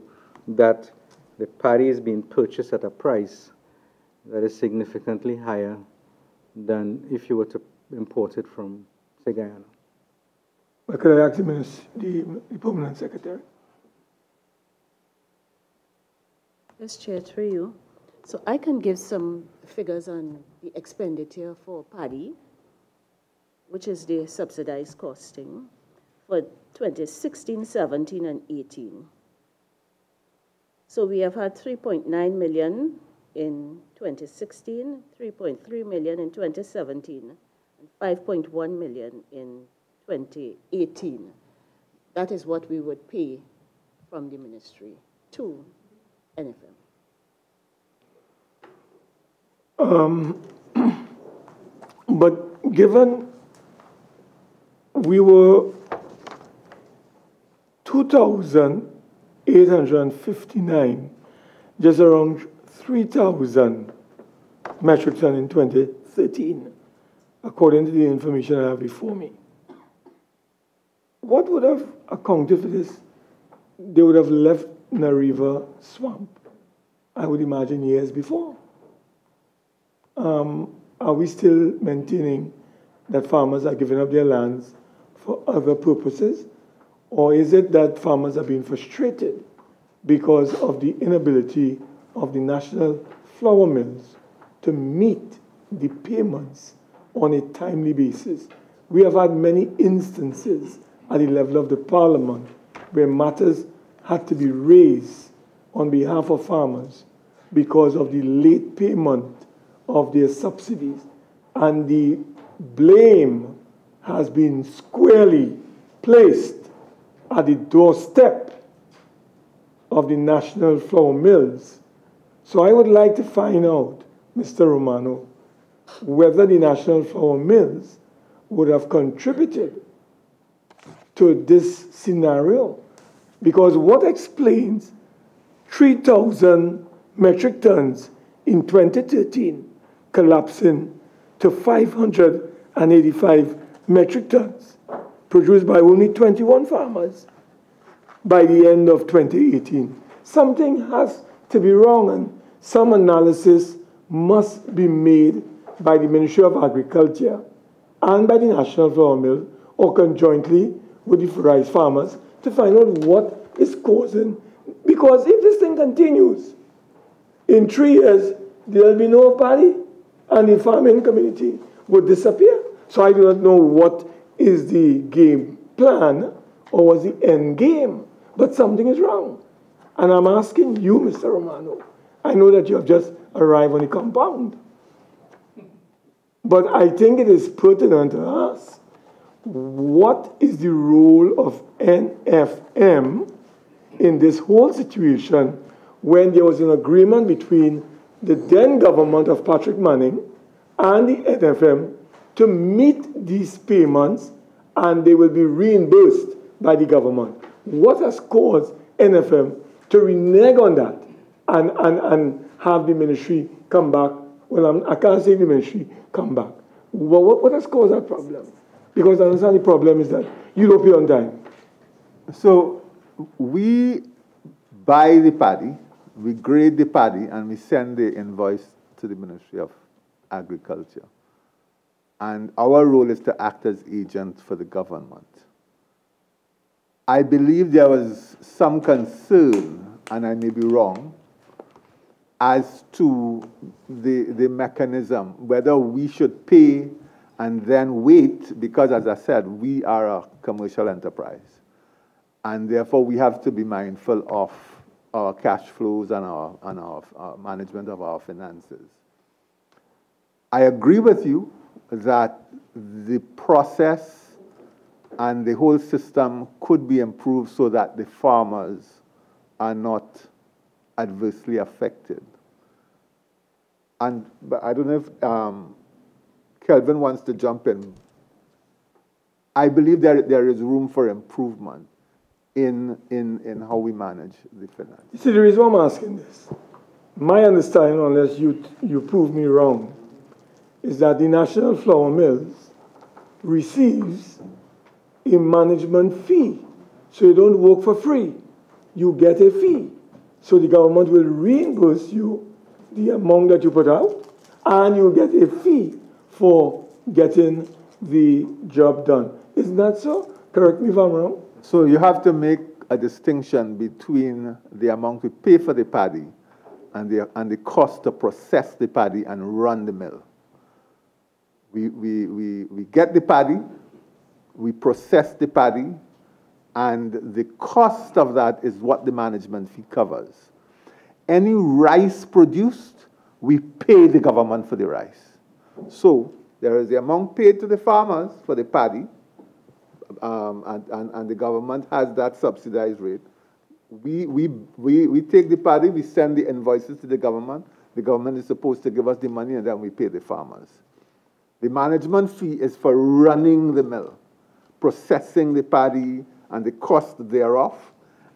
that the paddy is being purchased at a price that is significantly higher than if you were to import it from, say, Guyana. Well, could I ask the Permanent Secretary? Yes, Chair, through you. So I can give some figures on the expenditure for paddy, which is the subsidized costing, for 2016, 17, and 18. So we have had 3.9 million in 2016, 3.3 million in 2017, and 5.1 million in 2018. That is what we would pay from the ministry to NFM. But given we were 2,859, just around 3,000 metric ton in 2013, according to the information I have before me. What would have accounted for this? They would have left Nariva swamp, I would imagine, years before. Are we still maintaining that farmers are giving up their lands for other purposes? Or is it that farmers are being frustrated because of the inability of the national flour mills to meet the payments on a timely basis? We have had many instances at the level of the parliament where matters had to be raised on behalf of farmers because of the late payment of their subsidies. And the blame has been squarely placed at the doorstep of the national flour mills. So I would like to find out, Mr. Romano, whether the national flour mills would have contributed to this scenario. Because what explains 3,000 metric tons in 2013 collapsing to 585 metric tons, produced by only 21 farmers by the end of 2018. Something has to be wrong, and some analysis must be made by the Ministry of Agriculture and by the National Flour Mill, or conjointly with the rice farmers, to find out what is causing. Because if this thing continues, in 3 years, there'll be no paddy, and the farming community would disappear. So I do not know what is the game plan or was the end game, but something is wrong. And I'm asking you, Mr. Romano, I know that you have just arrived on the compound, but I think it is pertinent to ask, what is the role of NFM in this whole situation when there was an agreement between the then government of Patrick Manning and the NFM to meet these payments, and they will be reimbursed by the government? What has caused NFM to renege on that and have the ministry come back? Well, I can't say the ministry come back. What has caused that problem? Because I understand the problem is that you don't pay on time. So we buy the paddy, we grade the paddy, and we send the invoice to the Ministry of Agriculture. And our role is to act as agent for the government. I believe there was some concern, and I may be wrong, as to the mechanism, whether we should pay and then wait, because as I said, we are a commercial enterprise. And therefore we have to be mindful of our cash flows and our management of our finances. I agree with you that the process and the whole system could be improved so that the farmers are not adversely affected. But I don't know if Kelvin wants to jump in. I believe there is room for improvement in how we manage the finance. You see, the reason why I'm asking this, my understanding, unless you prove me wrong, is that the National Flour Mills receives a management fee. So you don't work for free. You get a fee. So the government will reimburse you the amount that you put out, and you get a fee for getting the job done. Isn't that so? Correct me if I'm wrong. So you have to make a distinction between the amount we pay for the paddy and the cost to process the paddy and run the mill. We get the paddy, we process the paddy, and the cost of that is what the management fee covers. Any rice produced, we pay the government for the rice. So There is the amount paid to the farmers for the paddy, and the government has that subsidized rate. We take the paddy, we send the invoices to the government. The government is supposed to give us the money, and then we pay the farmers. The management fee is for running the mill, processing the paddy and the cost thereof,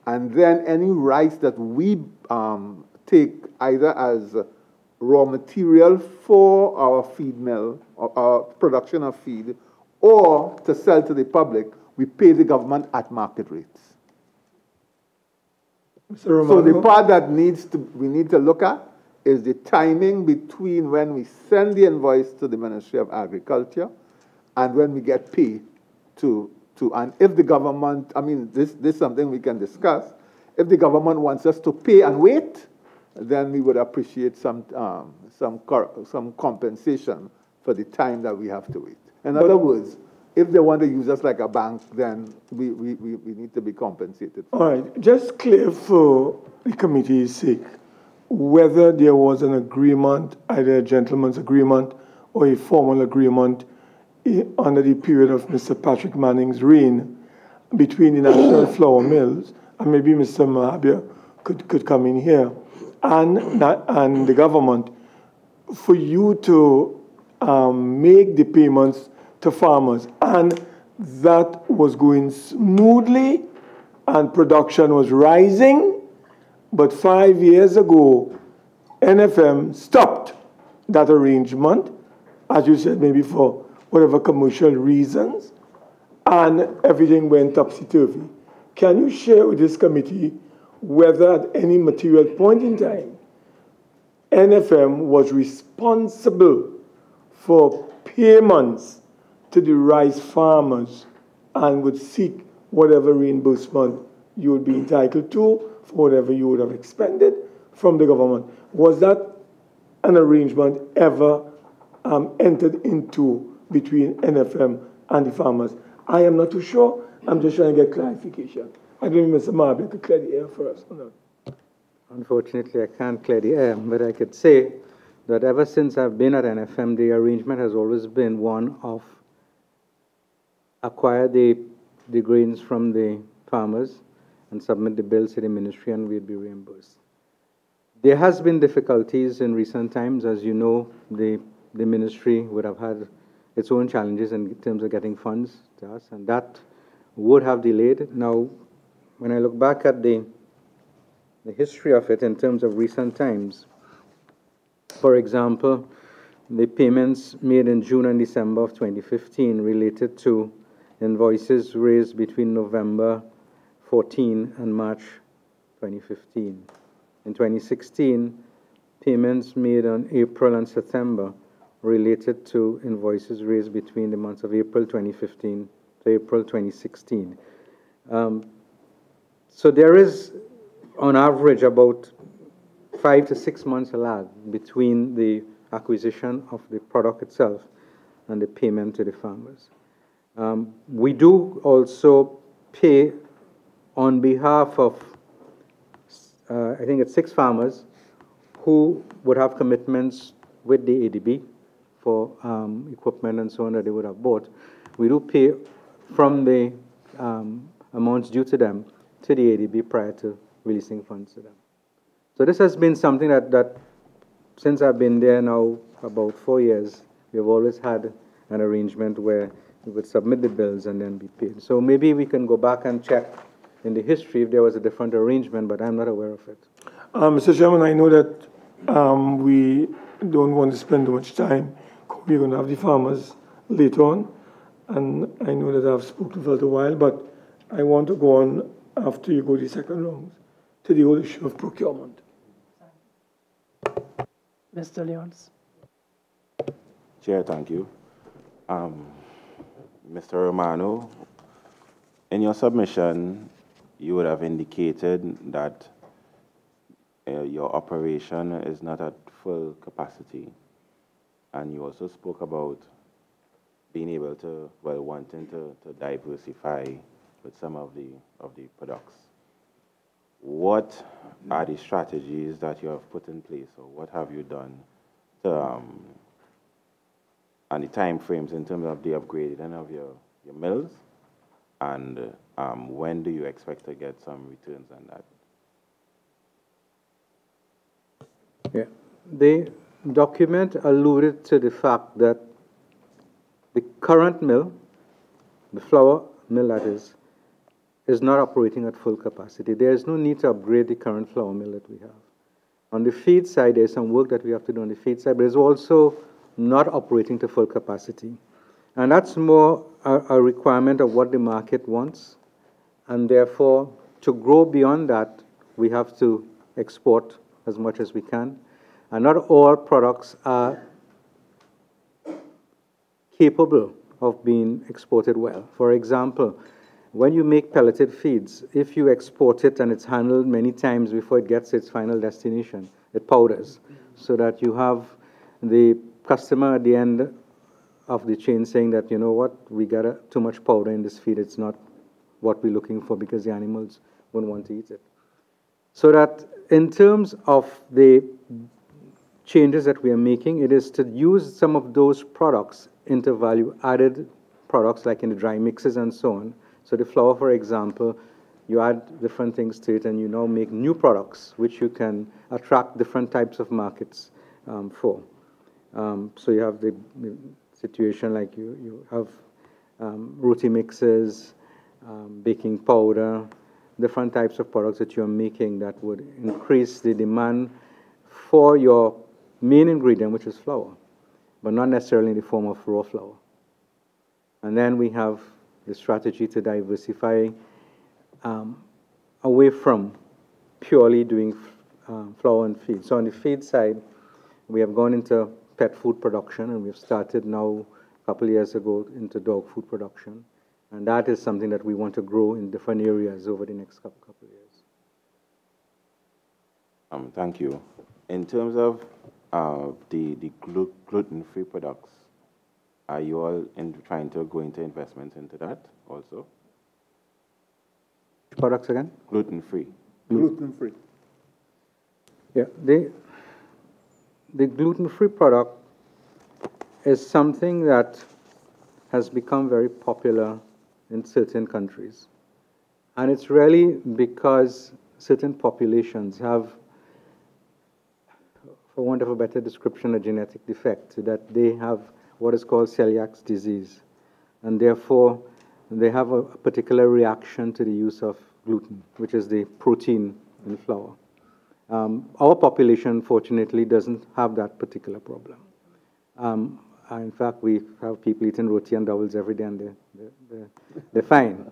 and then any rice that we take either as raw material for our feed mill, or our production of feed, or to sell to the public, we pay the government at market rates. So the part that we need to look at is the timing between when we send the invoice to the Ministry of Agriculture and when we get paid and if the government, I mean, this is something we can discuss. If the government wants us to pay and wait, then we would appreciate some compensation for the time that we have to wait. In other words, if they want to use us like a bank, then we need to be compensated. All right, just clear for the committee's sake, whether there was an agreement, either a gentleman's agreement or a formal agreement under the period of Mr. Patrick Manning's reign between the National Flour Mills, and maybe Mr. Mahabir could come in here, and the government, for you to make the payments to farmers, and that was going smoothly and production was rising, but 5 years ago, NFM stopped that arrangement, as you said, maybe for whatever commercial reasons, and everything went topsy-turvy. Can you share with this committee whether at any material point in time, NFM was responsible for payments to the rice farmers and would seek whatever reimbursement you would be entitled to for whatever you would have expended from the government? Was that an arrangement ever entered into between NFM and the farmers? I am not too sure. I'm just trying to get clarification. I don't know if Mr. Marby could clear the air for us or not. Unfortunately, I can't clear the air, but I could say that ever since I've been at NFM, the arrangement has always been one of acquire the grains from the farmers and submit the bills to the ministry, and we'd be reimbursed. There has been difficulties in recent times. As you know, the ministry would have had its own challenges in terms of getting funds to us, and that would have delayed. Now, when I look back at the history of it in terms of recent times, for example, the payments made in June and December of 2015 related to invoices raised between November 14 and March 2015. In 2016, payments made on April and September related to invoices raised between the months of April 2015 to April 2016. So there is, on average, about 5 to 6 months lag between the acquisition of the product itself and the payment to the farmers. We do also pay on behalf of, I think it's 6 farmers who would have commitments with the ADB for equipment and so on that they would have bought. We do pay from the amounts due to them to the ADB prior to releasing funds to them. So this has been something that since I've been there now about 4 years, we've always had an arrangement where we would submit the bills and then be paid. So maybe we can go back and check in the history if there was a different arrangement, but I'm not aware of it. Mr. Chairman, I know that we don't want to spend too much time. We're going to have the farmers later on, and I know that I've spoken for a while, but I want to go on after you go the second round to the whole issue of procurement. Mr. Leons. Chair, thank you. Mr. Romano, in your submission, you would have indicated that your operation is not at full capacity. And you also spoke about being able to, well, wanting to diversify with some of the products. What are the strategies that you have put in place, or what have you done to and the time frames in terms of the upgrading of your mills, and when do you expect to get some returns on that? Yeah, the document alluded to the fact that the current mill, the flour mill that is not operating at full capacity. There is no need to upgrade the current flour mill that we have. On the feed side, there's some work that we have to do on the feed side, but it's also not operating to full capacity. And that's more a requirement of what the market wants. And therefore, to grow beyond that, we have to export as much as we can. And not all products are capable of being exported well. For example, when you make pelleted feeds, if you export it and it's handled many times before it gets to its final destination, it powders, so that you have the customer at the end of the chain saying that, you know what, we got too much powder in this feed, it's not what we're looking for because the animals won't want to eat it. So that in terms of the changes that we are making, it is to use some of those products into value-added products like in the dry mixes and so on. So the flour, for example, you add different things to it and you now make new products which you can attract different types of markets for. So you have the situation like you have roti mixes, baking powder, different types of products that you're making that would increase the demand for your main ingredient, which is flour, but not necessarily in the form of raw flour. And then we have the strategy to diversify away from purely doing flour and feed. So on the feed side, we have gone into pet food production, and we've started now a couple of years ago into dog food production. And that is something that we want to grow in different areas over the next couple of years. Thank you. In terms of the gluten-free products, are you all trying to go into investment into that also? Products again? Gluten-free. Gluten-free. Yeah, the gluten-free product is something that has become very popular in certain countries. And it's really because certain populations have, for want of a better description, a genetic defect, that they have what is called celiac disease. And therefore, they have a particular reaction to the use of gluten, which is the protein in flour. Our population, fortunately, doesn't have that particular problem. In fact, we have people eating roti and doubles every day, and they're fine.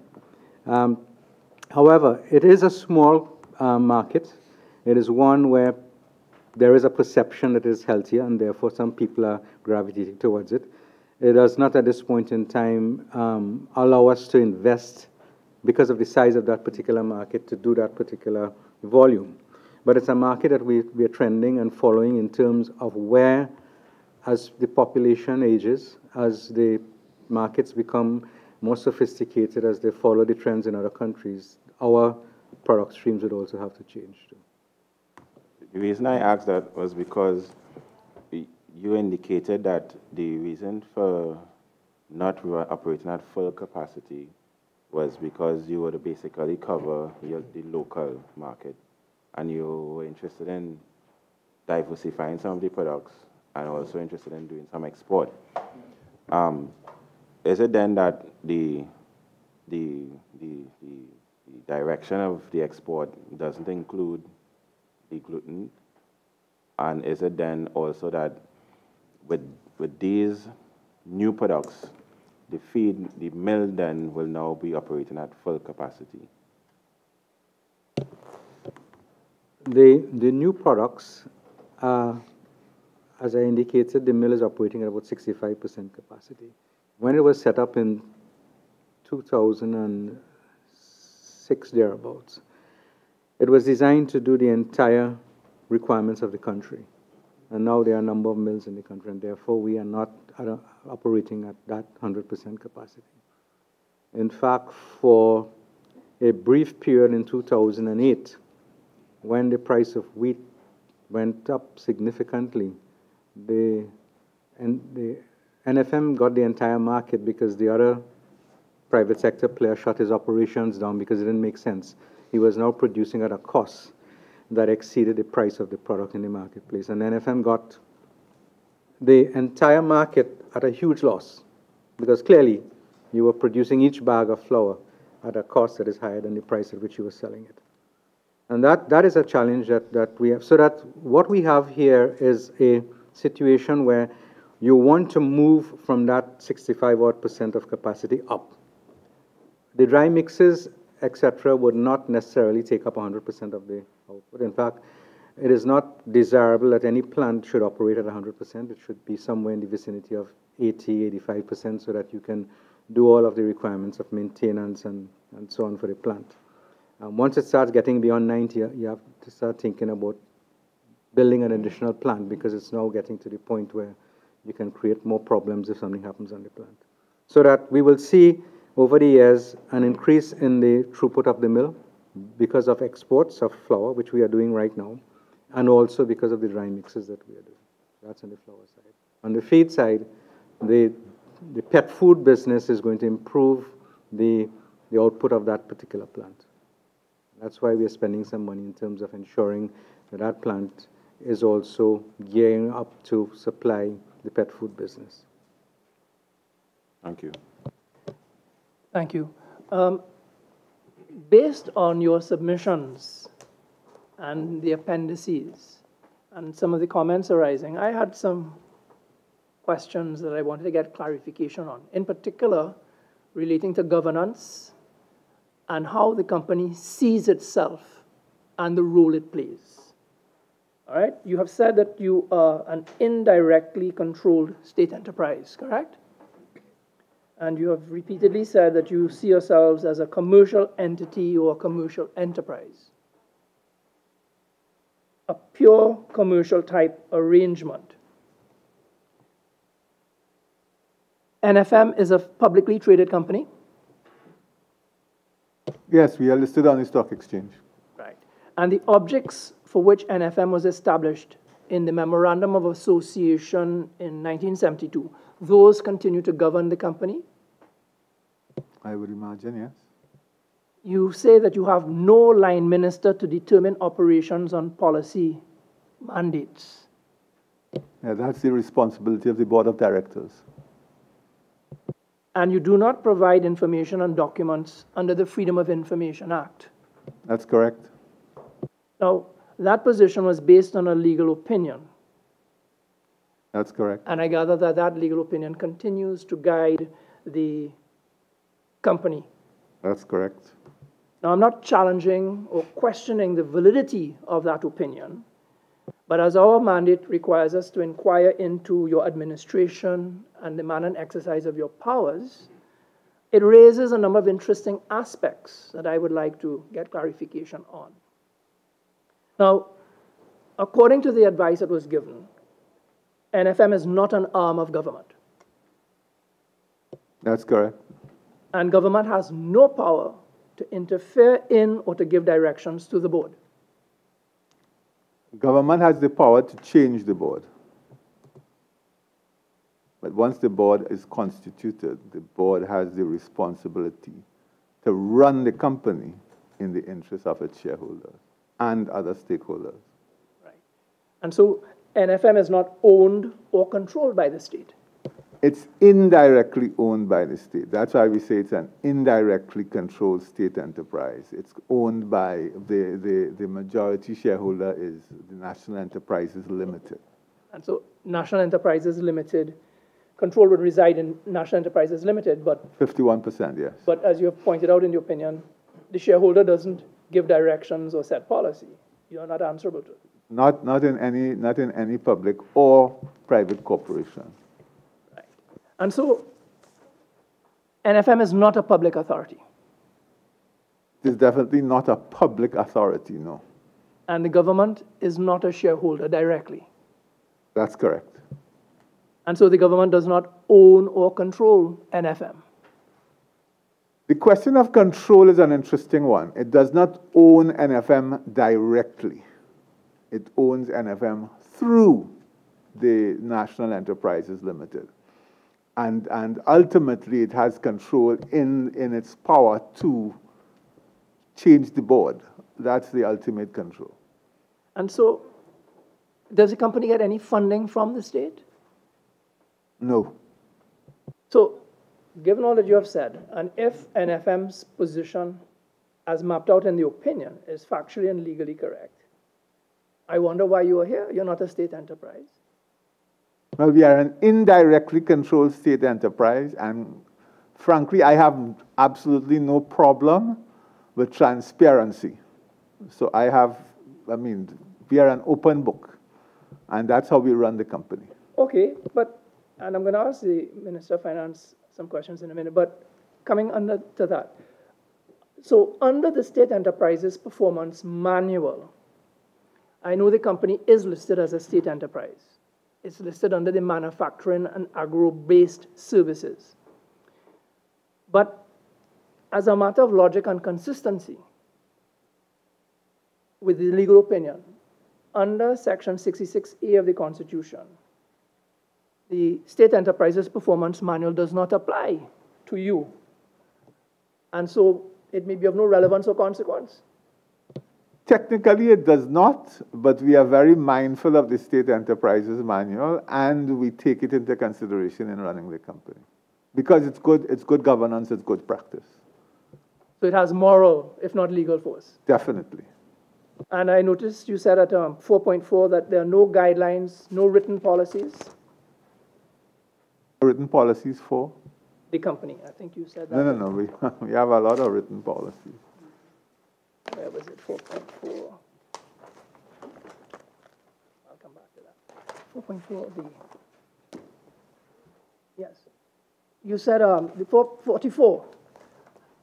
However, it is a small market. It is one where there is a perception that it is healthier, and therefore some people are gravitating towards it. It does not, at this point in time, allow us to invest, because of the size of that particular market, to do that particular volume. But it's a market that we are trending and following in terms of where, as the population ages, as the markets become more sophisticated, as they follow the trends in other countries, our product streams would also have to change too. The reason I asked that was because you indicated that the reason for not operating at full capacity was because you would basically cover the local market, and you were interested in diversifying some of the products and also interested in doing some export. Is it then that the direction of the export doesn't include the gluten? And is it then also that with these new products, the mill then will now be operating at full capacity? The new products, as I indicated, the mill is operating at about 65% capacity. When it was set up in 2006, thereabouts, it was designed to do the entire requirements of the country. And now there are a number of mills in the country, and therefore we are not operating at that 100% capacity. In fact, for a brief period in 2008, when the price of wheat went up significantly, the NFM got the entire market because the other private sector player shut his operations down because it didn't make sense. He was now producing at a cost that exceeded the price of the product in the marketplace. And NFM got the entire market at a huge loss because clearly you were producing each bag of flour at a cost that is higher than the price at which you were selling it. And that is a challenge that we have. So that what we have here is a situation where you want to move from that 65% of capacity up. The dry mixes, etc., would not necessarily take up 100% of the output. In fact, it is not desirable that any plant should operate at 100%. It should be somewhere in the vicinity of 80, 85%, so that you can do all of the requirements of maintenance and so on for the plant. Once it starts getting beyond 90, you have to start thinking about building an additional plant because it's now getting to the point where you can create more problems if something happens on the plant. So that we will see over the years an increase in the throughput of the mill because of exports of flour, which we are doing right now, and also because of the dry mixes that we are doing. That's on the flour side. On the feed side, the pet food business is going to improve the output of that particular plant. That's why we are spending some money in terms of ensuring that that plant is also gearing up to supply the pet food business. Thank you. Thank you. Based on your submissions and the appendices and some of the comments arising, I had some questions that I wanted to get clarification on, in particular relating to governance and how the company sees itself and the role it plays. All right? You have said that you are an indirectly controlled state enterprise, correct? And you have repeatedly said that you see yourselves as a commercial entity or a commercial enterprise. A pure commercial type arrangement. NFM is a publicly traded company? Yes, we are listed on the stock exchange. Right. And the objects for which NFM was established in the Memorandum of Association in 1972, those continue to govern the company? I would imagine, yes. You say that you have no line minister to determine operations on policy mandates. Yeah, that's the responsibility of the board of directors. And you do not provide information on documents under the Freedom of Information Act. That's correct. Now, that position was based on a legal opinion. That's correct. And I gather that that legal opinion continues to guide the company. That's correct. Now, I'm not challenging or questioning the validity of that opinion, but as our mandate requires us to inquire into your administration and the manner and exercise of your powers, it raises a number of interesting aspects that I would like to get clarification on. Now, according to the advice that was given, NFM is not an arm of government. That's correct. And government has no power to interfere in or to give directions to the board. Government has the power to change the board. But once the board is constituted, the board has the responsibility to run the company in the interest of its shareholders and other stakeholders. Right. And so NFM is not owned or controlled by the state. It's indirectly owned by the state. That's why we say it's an indirectly controlled state enterprise. It's owned by the majority shareholder is the National Enterprises Limited. And so National Enterprises Limited, control would reside in National Enterprises Limited, but 51%, yes. But as you have pointed out in your opinion, the shareholder doesn't give directions or set policy. You are not answerable to it. Not in any public or private corporation. And so, NFM is not a public authority. It is definitely not a public authority, no. And the government is not a shareholder directly. That's correct. And so the government does not own or control NFM. The question of control is an interesting one. It does not own NFM directly. It owns NFM through the National Enterprises Limited. And ultimately, it has control in its power to change the board. That's the ultimate control. And so, does the company get any funding from the state? No. So, given all that you have said, and if NFM's position as mapped out in the opinion is factually and legally correct, I wonder why you are here. You're not a state enterprise. Well, we are an indirectly controlled state enterprise, and frankly, I have absolutely no problem with transparency. So we are an open book, and that's how we run the company. Okay, and I'm going to ask the Minister of Finance some questions in a minute, but coming under to that. So under the State Enterprises Performance Manual, I know the company is listed as a state enterprise. It's listed under the manufacturing and agro-based services. But as a matter of logic and consistency with the legal opinion, under Section 66A of the Constitution, the State Enterprises Performance Manual does not apply to you. And so it may be of no relevance or consequence. Technically, it does not, but we are very mindful of the State Enterprises Manual, and we take it into consideration in running the company. Because it's good governance, it's good practice. So it has moral, if not legal force. Definitely. And I noticed you said at 4.4 that there are no guidelines, no written policies. Written policies for? The company, I think you said that. No. We have a lot of written policies. Where was it? 4.4. I'll come back to that. 4.4B. Yes. You said before 44.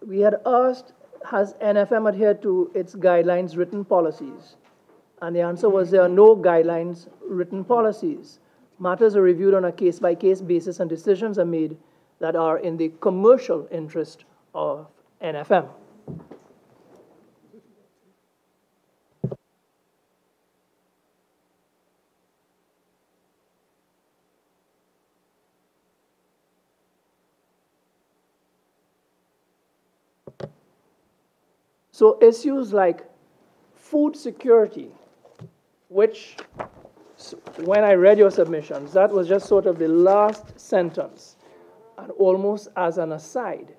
We had asked, has NFM adhered to its guidelines written policies? And the answer was there are no guidelines written policies. Matters are reviewed on a case-by-case basis, and decisions are made that are in the commercial interest of NFM. So issues like food security, which when I read your submissions, that was just sort of the last sentence, and almost as an aside,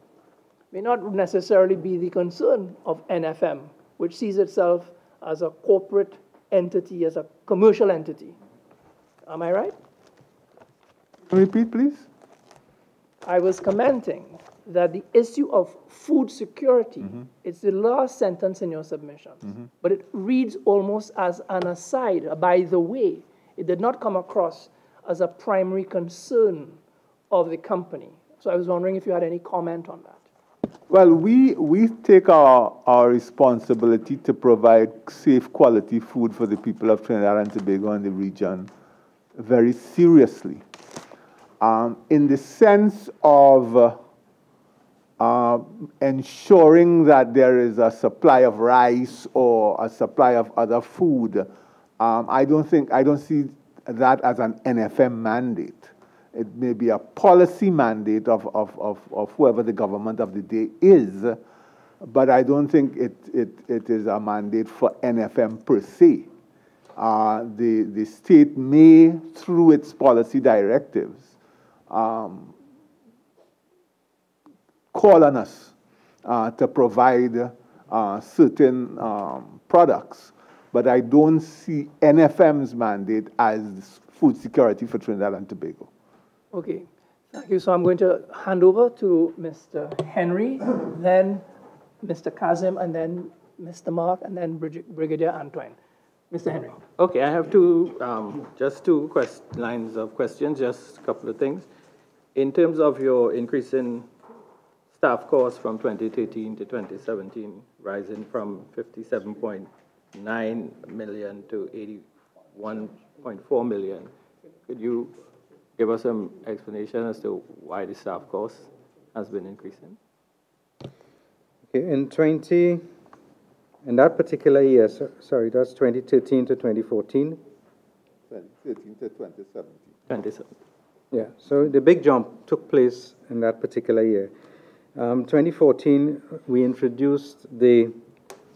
may not necessarily be the concern of NFM, which sees itself as a corporate entity, as a commercial entity. Am I right? Repeat, please. I was commenting that the issue of food security, it's the last sentence in your submissions, but it reads almost as an aside, by the way. It did not come across as a primary concern of the company. So I was wondering if you had any comment on that. Well, we take our responsibility to provide safe, quality food for the people of Trinidad and Tobago and the region very seriously. In the sense of ensuring that there is a supply of rice or a supply of other food, I don't see that as an NFM mandate. It may be a policy mandate of whoever the government of the day is, but I don't think it is a mandate for NFM per se. The state may, through its policy directives, call on us to provide certain products, but I don't see NFM's mandate as food security for Trinidad and Tobago. Okay, thank you. So I'm going to hand over to Mr. Henry, then Mr. Kazim, and then Mr. Mark, and then Brigadier Antoine. Mr. Henry. Okay, I have just two lines of questions, just a couple of things. In terms of your increase in staff costs from 2013 to 2017, rising from 57.9 million to 81.4 million, could you give us some explanation as to why the staff cost has been increasing? Okay, in that particular year, sorry, that's 2013 to 2014. 2013 to 2017. 2017. Yeah, so the big jump took place in that particular year. 2014, we introduced the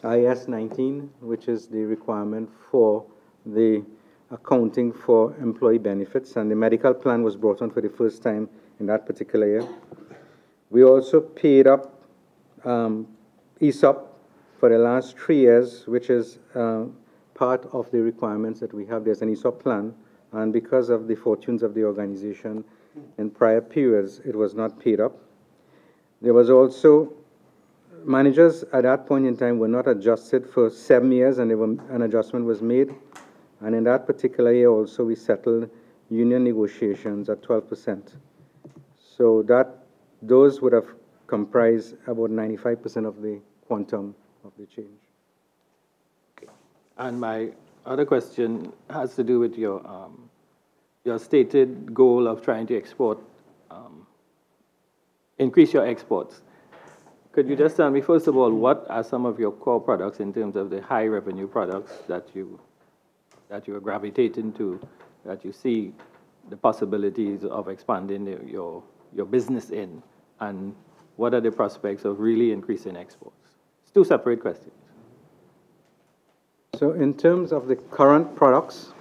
IS 19, which is the requirement for the accounting for employee benefits, and the medical plan was brought on for the first time in that particular year. We also paid up ESOP for the last 3 years, which is part of the requirements that we have. There's an ESOP plan, and because of the fortunes of the organization in prior periods, it was not paid up. There was also, managers at that point in time were not adjusted for 7 years, and an adjustment was made. And in that particular year also, we settled union negotiations at 12%. So those would have comprised about 95% of the quantum of the change. Okay. And my other question has to do with your stated goal of trying to export, increase your exports. Could you just tell me, first of all, what are some of your core products in terms of the high revenue products that you are gravitating to, that you see the possibilities of expanding your business in, and what are the prospects of really increasing exports? It's two separate questions. So in terms of the current products,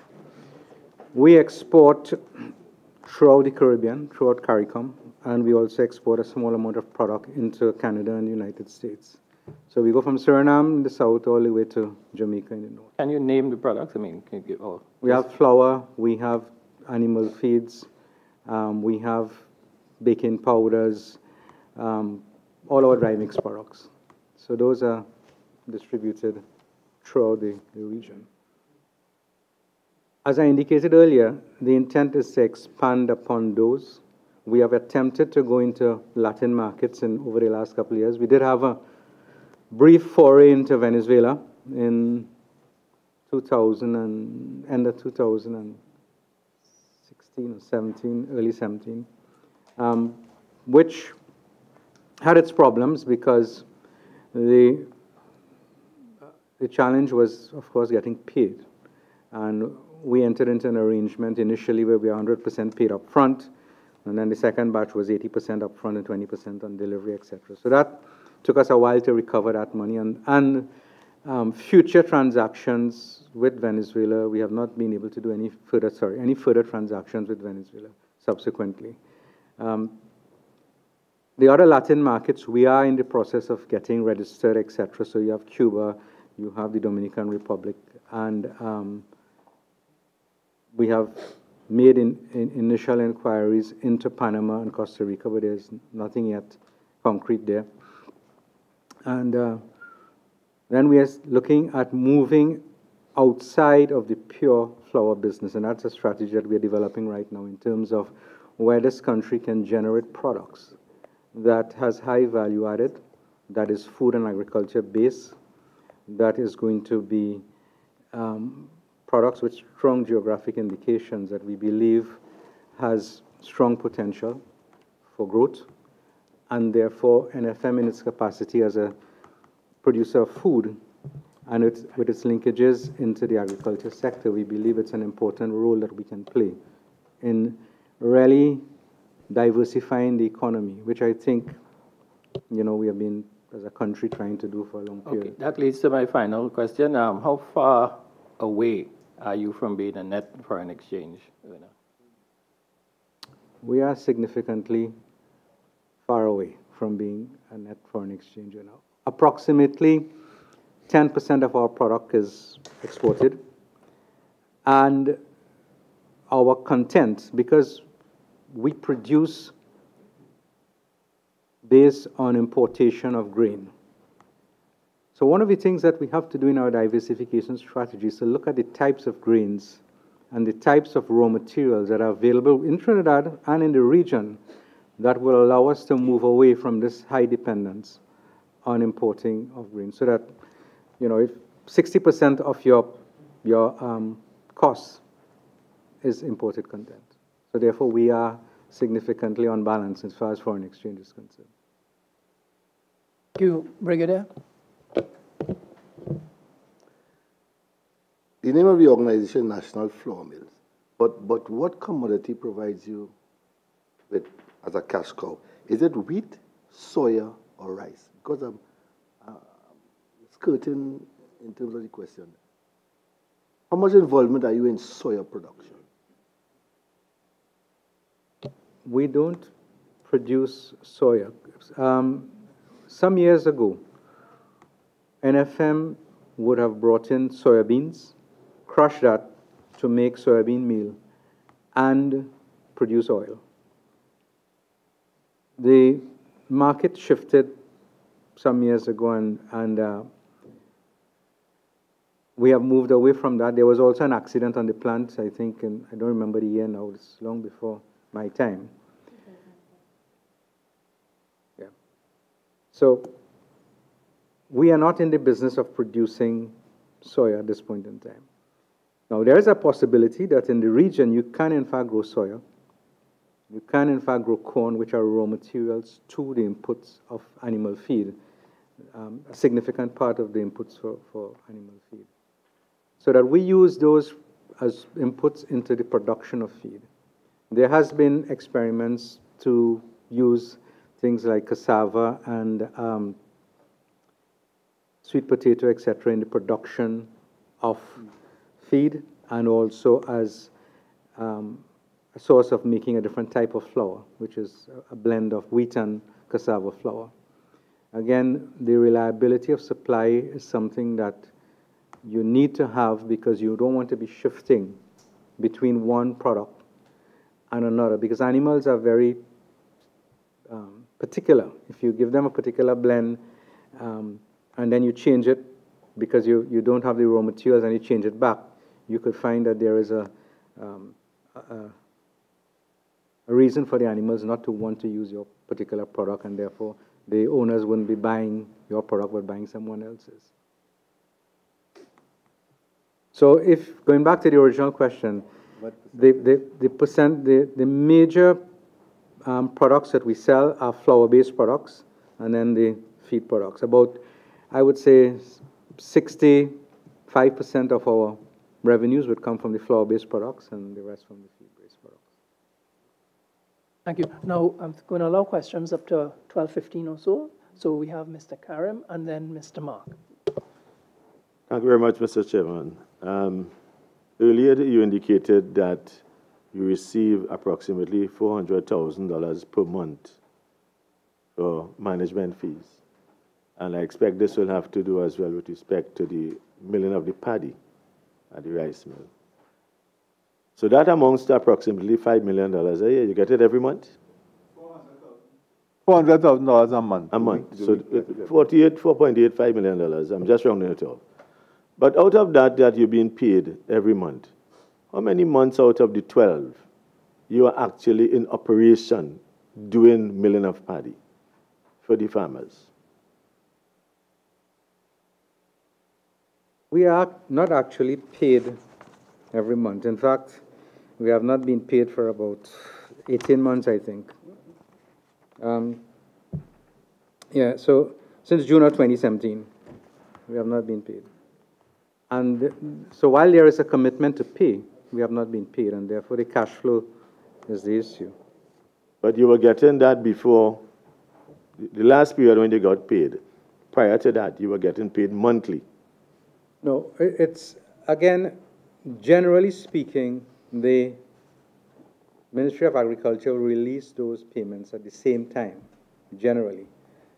we export throughout the Caribbean, throughout CARICOM, and we also export a small amount of product into Canada and the United States. So we go from Suriname in the south all the way to Jamaica in the north. Can you name the products? I mean, can you give, we have flour, we have animal feeds, we have baking powders, all our dry mix products. So those are distributed throughout the region. As I indicated earlier, the intent is to expand upon those. We have attempted to go into Latin markets over the last couple of years. We did have a brief foray into Venezuela in end of 2016 or 17, early 17, which had its problems because the challenge was, of course, getting paid. And we entered into an arrangement initially where we were 100% paid up front, and then the second batch was 80% up front and 20% on delivery, etc. So that took us a while to recover that money. And future transactions with Venezuela, we have not been able to do any further transactions with Venezuela subsequently. The other Latin markets, we are in the process of getting registered, etc. So you have Cuba, you have the Dominican Republic, and we have made initial inquiries into Panama and Costa Rica, but there's nothing yet concrete there. And then we are looking at moving outside of the pure flour business, and that's a strategy that we are developing right now in terms of where this country can generate products that has high value added, that is food and agriculture based, that is going to be products with strong geographic indications that we believe has strong potential for growth, and therefore NFM in its capacity as a producer of food and with its linkages into the agriculture sector, we believe it's an important role that we can play in really diversifying the economy, which I think, we have been, as a country, trying to do for a long period. Okay, that leads to my final question. How far away are you from being a net foreign exchange earner? We are significantly far away from being a net foreign exchange earner. Approximately 10% of our product is exported, and our content, because we produce based on importation of grain. So one of the things that we have to do in our diversification strategy is to look at the types of grains and the types of raw materials that are available in Trinidad and in the region that will allow us to move away from this high dependence on importing of grain. So that, if 60% of your costs is imported content. So therefore, we are significantly unbalanced as far as foreign exchange is concerned. Thank you, Brigadier. The name of the organization, National Flour Mills, but what commodity provides you with as a cash cow? Is it wheat, soya, or rice? Because I'm skirting in terms of the question. How much involvement are you in soya production? We don't produce soya. Some years ago, NFM would have brought in soybeans, crushed that to make soybean meal, and produce oil. The market shifted some years ago, and we have moved away from that. There was also an accident on the plant, I think, and I don't remember the year now, it's long before my time. Yeah. So we are not in the business of producing soya at this point in time. Now, there is a possibility that in the region you can in fact grow soya. You can in fact grow corn, which are raw materials to the inputs of animal feed, a significant part of the inputs for animal feed. So that we use those as inputs into the production of feed. There has been experiments to use things like cassava and sweet potato, etc., in the production of feed, and also as a source of making a different type of flour, which is a blend of wheat and cassava flour. Again, the reliability of supply is something that you need to have, because you don't want to be shifting between one product and another, because animals are very particular. If you give them a particular blend and then you change it because you don't have the raw materials and you change it back, you could find that there is a reason for the animals not to want to use your particular product, and therefore the owners wouldn't be buying your product but buying someone else's. So if, going back to the original question, the major products that we sell are flour-based products, and then the feed products. About, I would say, 65% of our revenues would come from the flour-based products, and the rest from the feed-based products. Thank you. Now, I'm going to allow questions up to 12:15 or so. So we have Mr. Karim and then Mr. Mark. Thank you very much, Mr. Chairman. Earlier, you indicated that you receive approximately $400,000 per month for management fees. And I expect this will have to do as well with respect to the milling of the paddy at the rice mill. So that amounts to approximately $5 million a year. You get it every month? $400,000 a month. A month. So $4.85 million. I'm just rounding it off. But out of that you're being paid every month, how many months out of the 12 you are actually in operation doing milling of paddy for the farmers? We are not actually paid every month. In fact, we have not been paid for about 18 months, I think. Yeah, so since June of 2017, we have not been paid. And so while there is a commitment to pay, we have not been paid, and therefore the cash flow is the issue. But you were getting that before, the last period when you got paid. Prior to that, you were getting paid monthly. No, it's, again, generally speaking, the Ministry of Agriculture will release those payments at the same time, generally,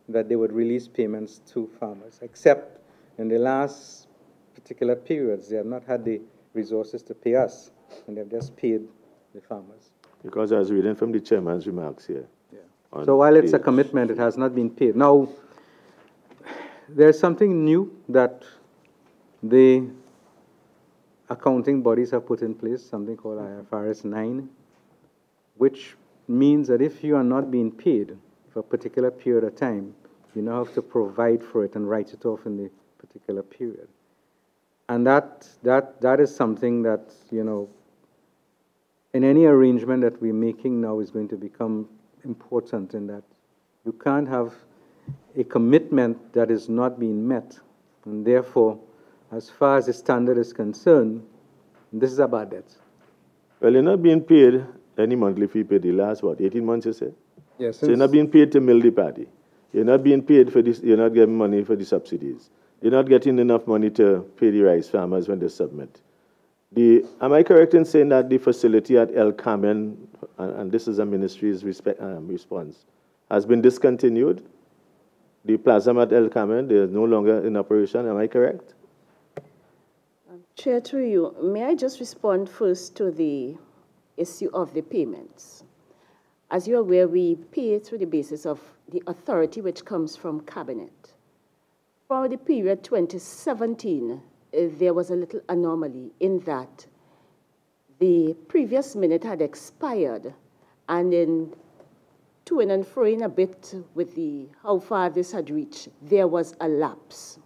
that they would release payments to farmers, except in the last particular periods, they have not had the resources to pay us, and they've just paid the farmers. Because I was reading from the chairman's remarks here. Yeah. So while it's a commitment, it has not been paid. Now, there's something new that the accounting bodies have put in place, something called Ifrs 9, which means that if you are not being paid for a particular period of time, you now have to provide for it and write it off in the particular period. And that is something that, you know, in any arrangement that we're making now is going to become important, in that you can't have a commitment that is not being met. And therefore, as far as the standard is concerned, this is a bad debt. Well, you're not being paid any monthly fee paid the last, what, 18 months, you said? Yes. So you're not being paid to mill the paddy. You're not being paid for this, you're not getting money for the subsidies. You're not getting enough money to pay the rice farmers when they submit. Am I correct in saying that the facility at El Carmen, and this is a ministry's response, has been discontinued? The plasma at El Carmen, they are no longer in operation, am I correct? Chair, through you, may I just respond first to the issue of the payments? As you're aware, we pay through the basis of the authority which comes from Cabinet. For the period 2017, there was a little anomaly in that the previous minute had expired, and in to and froing a bit with how far this had reached, there was a lapse.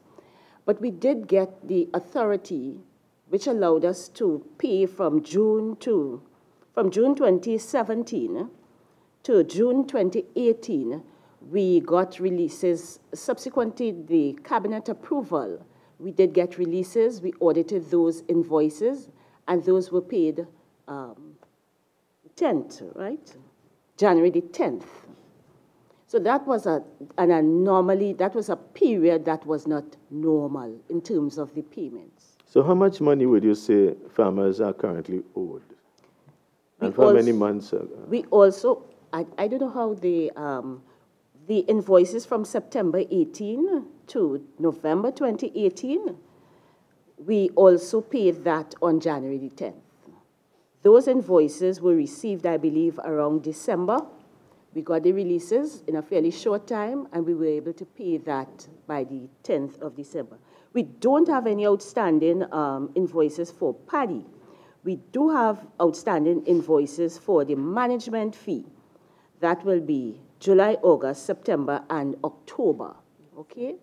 But we did get the authority which allowed us to pay from June 2017 to June 2018. We got releases. Subsequently, the Cabinet approval, we did get releases. We audited those invoices, and those were paid 10th, right? January the 10th. So that was an anomaly. That was a period that was not normal in terms of the payments. So how much money would you say farmers are currently owed? And for how many months? We also, I don't know how the invoices from September 18 to November 2018, we also paid that on January the 10th. Those invoices were received, I believe, around December. We got the releases in a fairly short time, and we were able to pay that by the 10th of December. We don't have any outstanding invoices for Paddy. We do have outstanding invoices for the management fee. That will be July, August, September, and October, okay?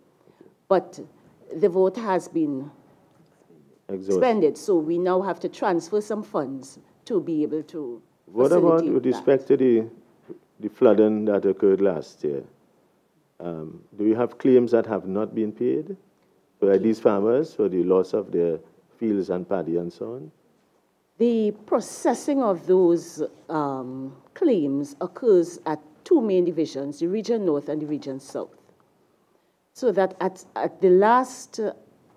But the vote has been expended, so we now have to transfer some funds to be able to What about with respect to the flooding that occurred last year? Do you have claims that have not been paid by these farmers for the loss of their fields and paddy and so on? The processing of those claims occurs at two main divisions, the Region North and the Region South. So that at the last,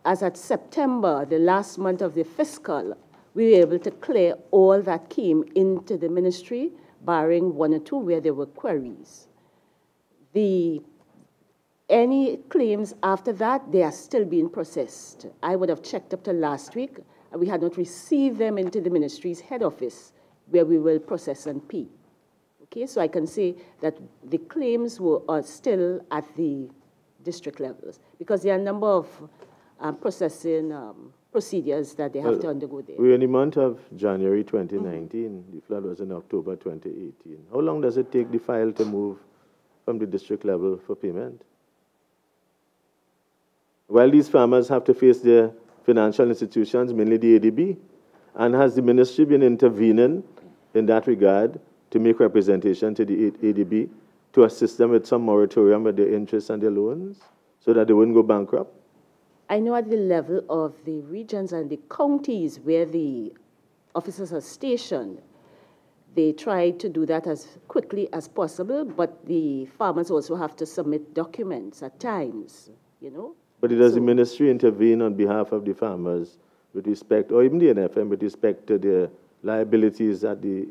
as at September, the last month of the fiscal, we were able to clear all that came into the ministry, barring one or two where there were queries. Any claims after that, they are still being processed. I would have checked up to last week, and we had not received them into the ministry's head office, where we will process and pay. Okay, so I can say that the claims are still at the district levels, because there are a number of processing procedures that they have to undergo there. We're in the month of January 2019. The flood was in October 2018. How long does it take the file to move from the district level for payment? While these farmers have to face their financial institutions, mainly the ADB, and has the ministry been intervening in that regard to make representation to the ADB to assist them with some moratorium with their interest and their loans so that they wouldn't go bankrupt? I know at the level of the regions and the counties where the officers are stationed, they try to do that as quickly as possible, but the farmers also have to submit documents at times, you know. But does the ministry intervene on behalf of the farmers with respect, or even the NFM, with respect to their liabilities at the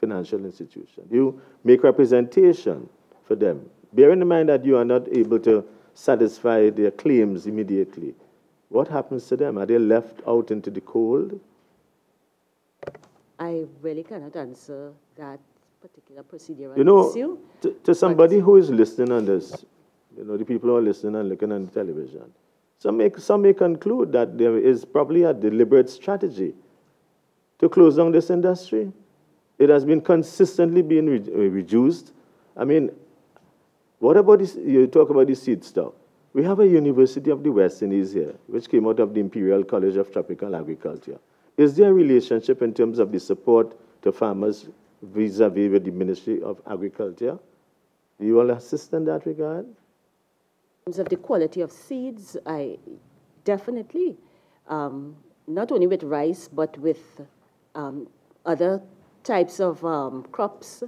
financial institution? Do you make representation for them? Bearing in mind that you are not able to satisfy their claims immediately, what happens to them? Are they left out into the cold? I really cannot answer that particular procedural issue. To somebody who is listening on this, you know, the people who are listening and looking on the television, some may conclude that there is probably a deliberate strategy to close down this industry. It has been consistently being reduced. I mean, what about this? You talk about the seed stock. We have a University of the West Indies here, which came out of the Imperial College of Tropical Agriculture. Is there a relationship in terms of the support to farmers vis-a-vis with the Ministry of Agriculture? Do you all assist in that regard? In terms of the quality of seeds, I definitely, not only with rice, but with other types of crops,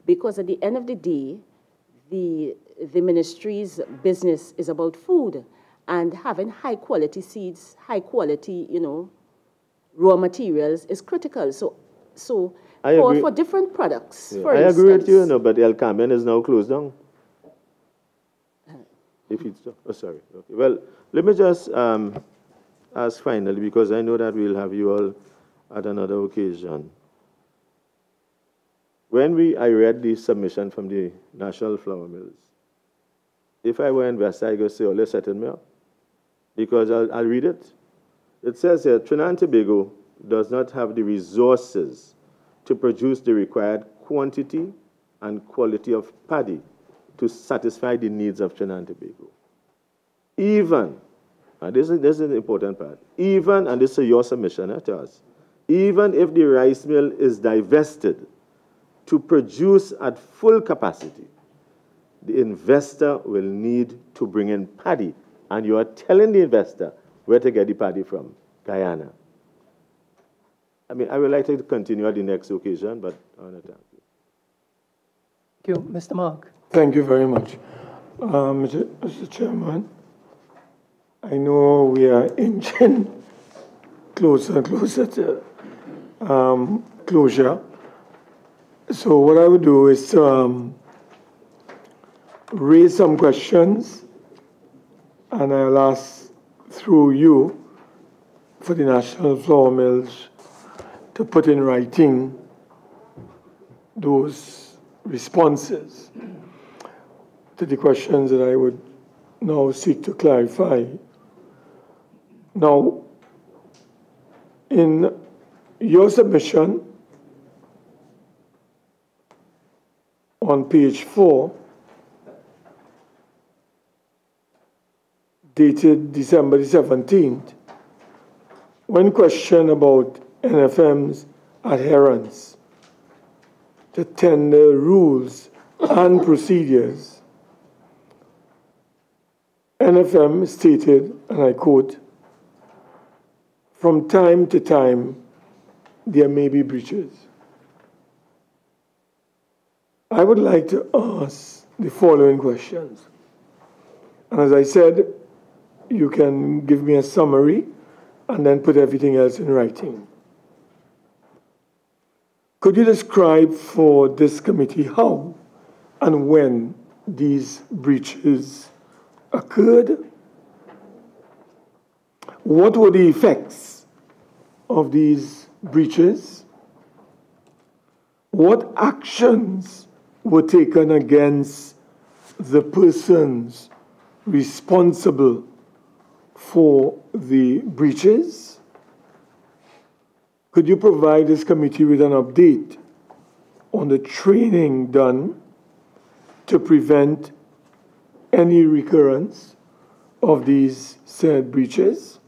because at the end of the day, the ministry's business is about food, and having high quality seeds, high quality, raw materials is critical. So for different products, Yeah, for I instance. agree with you, but El Carmen is now closed down. If it's, oh, sorry. Okay. Well, let me just ask finally, because I know that we'll have you all at another occasion. When I read the submission from the National Flour Mills, if I were an investor, I would say, oh, let's settle me up. Because I'll read it. It says here, Trinidad and Tobago does not have the resources to produce the required quantity and quality of paddy to satisfy the needs of Trinidad and Tobago. Even, and this is the important part, even, and this is your submission to us, even if the rice mill is divested to produce at full capacity, the investor will need to bring in paddy, and you are telling the investor where to get the paddy from, Guyana. I mean, I would like to continue at the next occasion, but I want to thank you. Thank you. Mr. Mark. Thank you very much. Mr. Chairman, I know we are inching closer and closer to closure. So what I would do is raise some questions, and I'll ask through you for the National Flour Mills to put in writing those responses to the questions that I would now seek to clarify. Now, in your submission on page 4, dated December the 17th, when questioned about NFM's adherence to tender rules and procedures, NFM stated, and I quote, "From time to time, there may be breaches." I would like to ask the following questions. And as I said, you can give me a summary and then put everything else in writing. Could you describe for this committee how and when these breaches occurred? What were the effects of these breaches? What actions were taken against the persons responsible for the breaches? Could you provide this committee with an update on the training done to prevent any recurrence of these said breaches?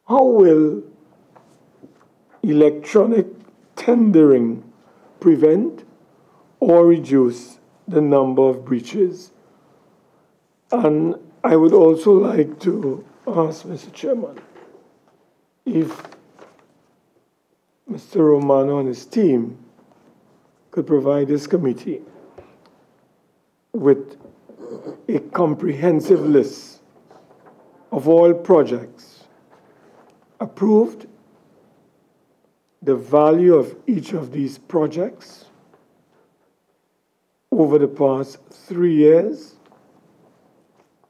How will electronic tendering prevent or reduce the number of breaches? And I would also like to ask, Mr. Chairman, if Mr. Romano and his team could provide this committee with a comprehensive list of all projects approved, the value of each of these projects over the past 3 years,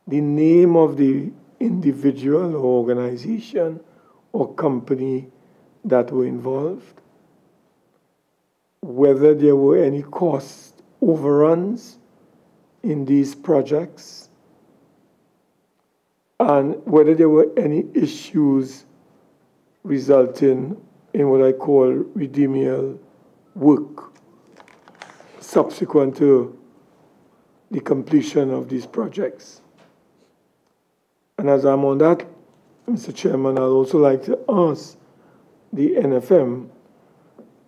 the name of the individual or organization or company that were involved, whether there were any cost overruns in these projects, and whether there were any issues resulting in what I call remedial work subsequent to the completion of these projects. And as I'm on that, Mr. Chairman, I'd also like to ask the NFM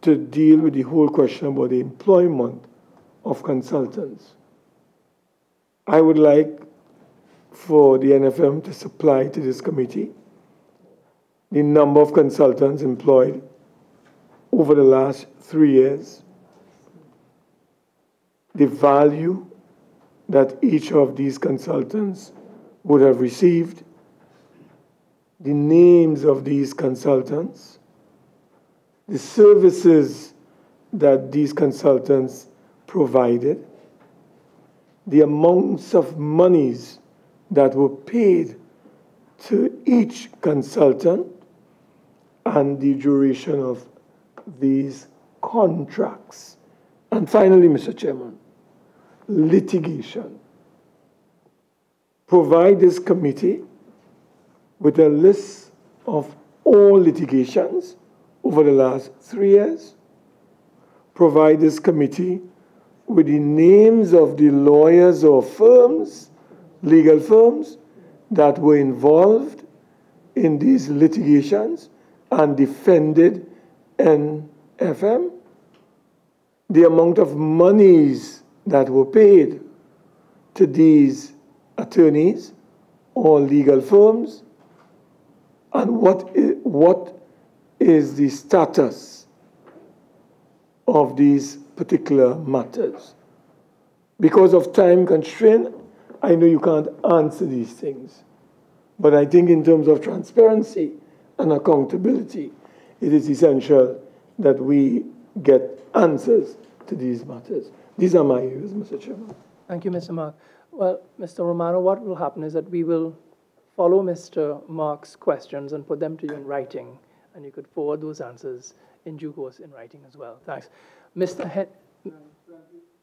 to deal with the whole question about the employment of consultants. I would like for the NFM to supply to this committee the number of consultants employed over the last 3 years, the value that each of these consultants would have received, the names of these consultants, the services that these consultants provided, the amounts of monies that were paid to each consultant, and the duration of these contracts. And finally, Mr. Chairman, litigation. Provide this committee with a list of all litigations over the last 3 years. Provide this committee with the names of the lawyers or firms, legal firms, that were involved in these litigations and defended NFM, the amount of monies that were paid to these attorneys or legal firms, and what is the status of these particular matters. Because of time constraint, I know you can't answer these things, but I think in terms of transparency and accountability, it is essential that we get answers to these matters. These are my views, Mr. Chairman. Thank you, Mr. Mark. Well, Mr. Romano, what will happen is that we will follow Mr. Mark's questions and put them to you in writing, and you could forward those answers in due course in writing as well. Thanks. Mr.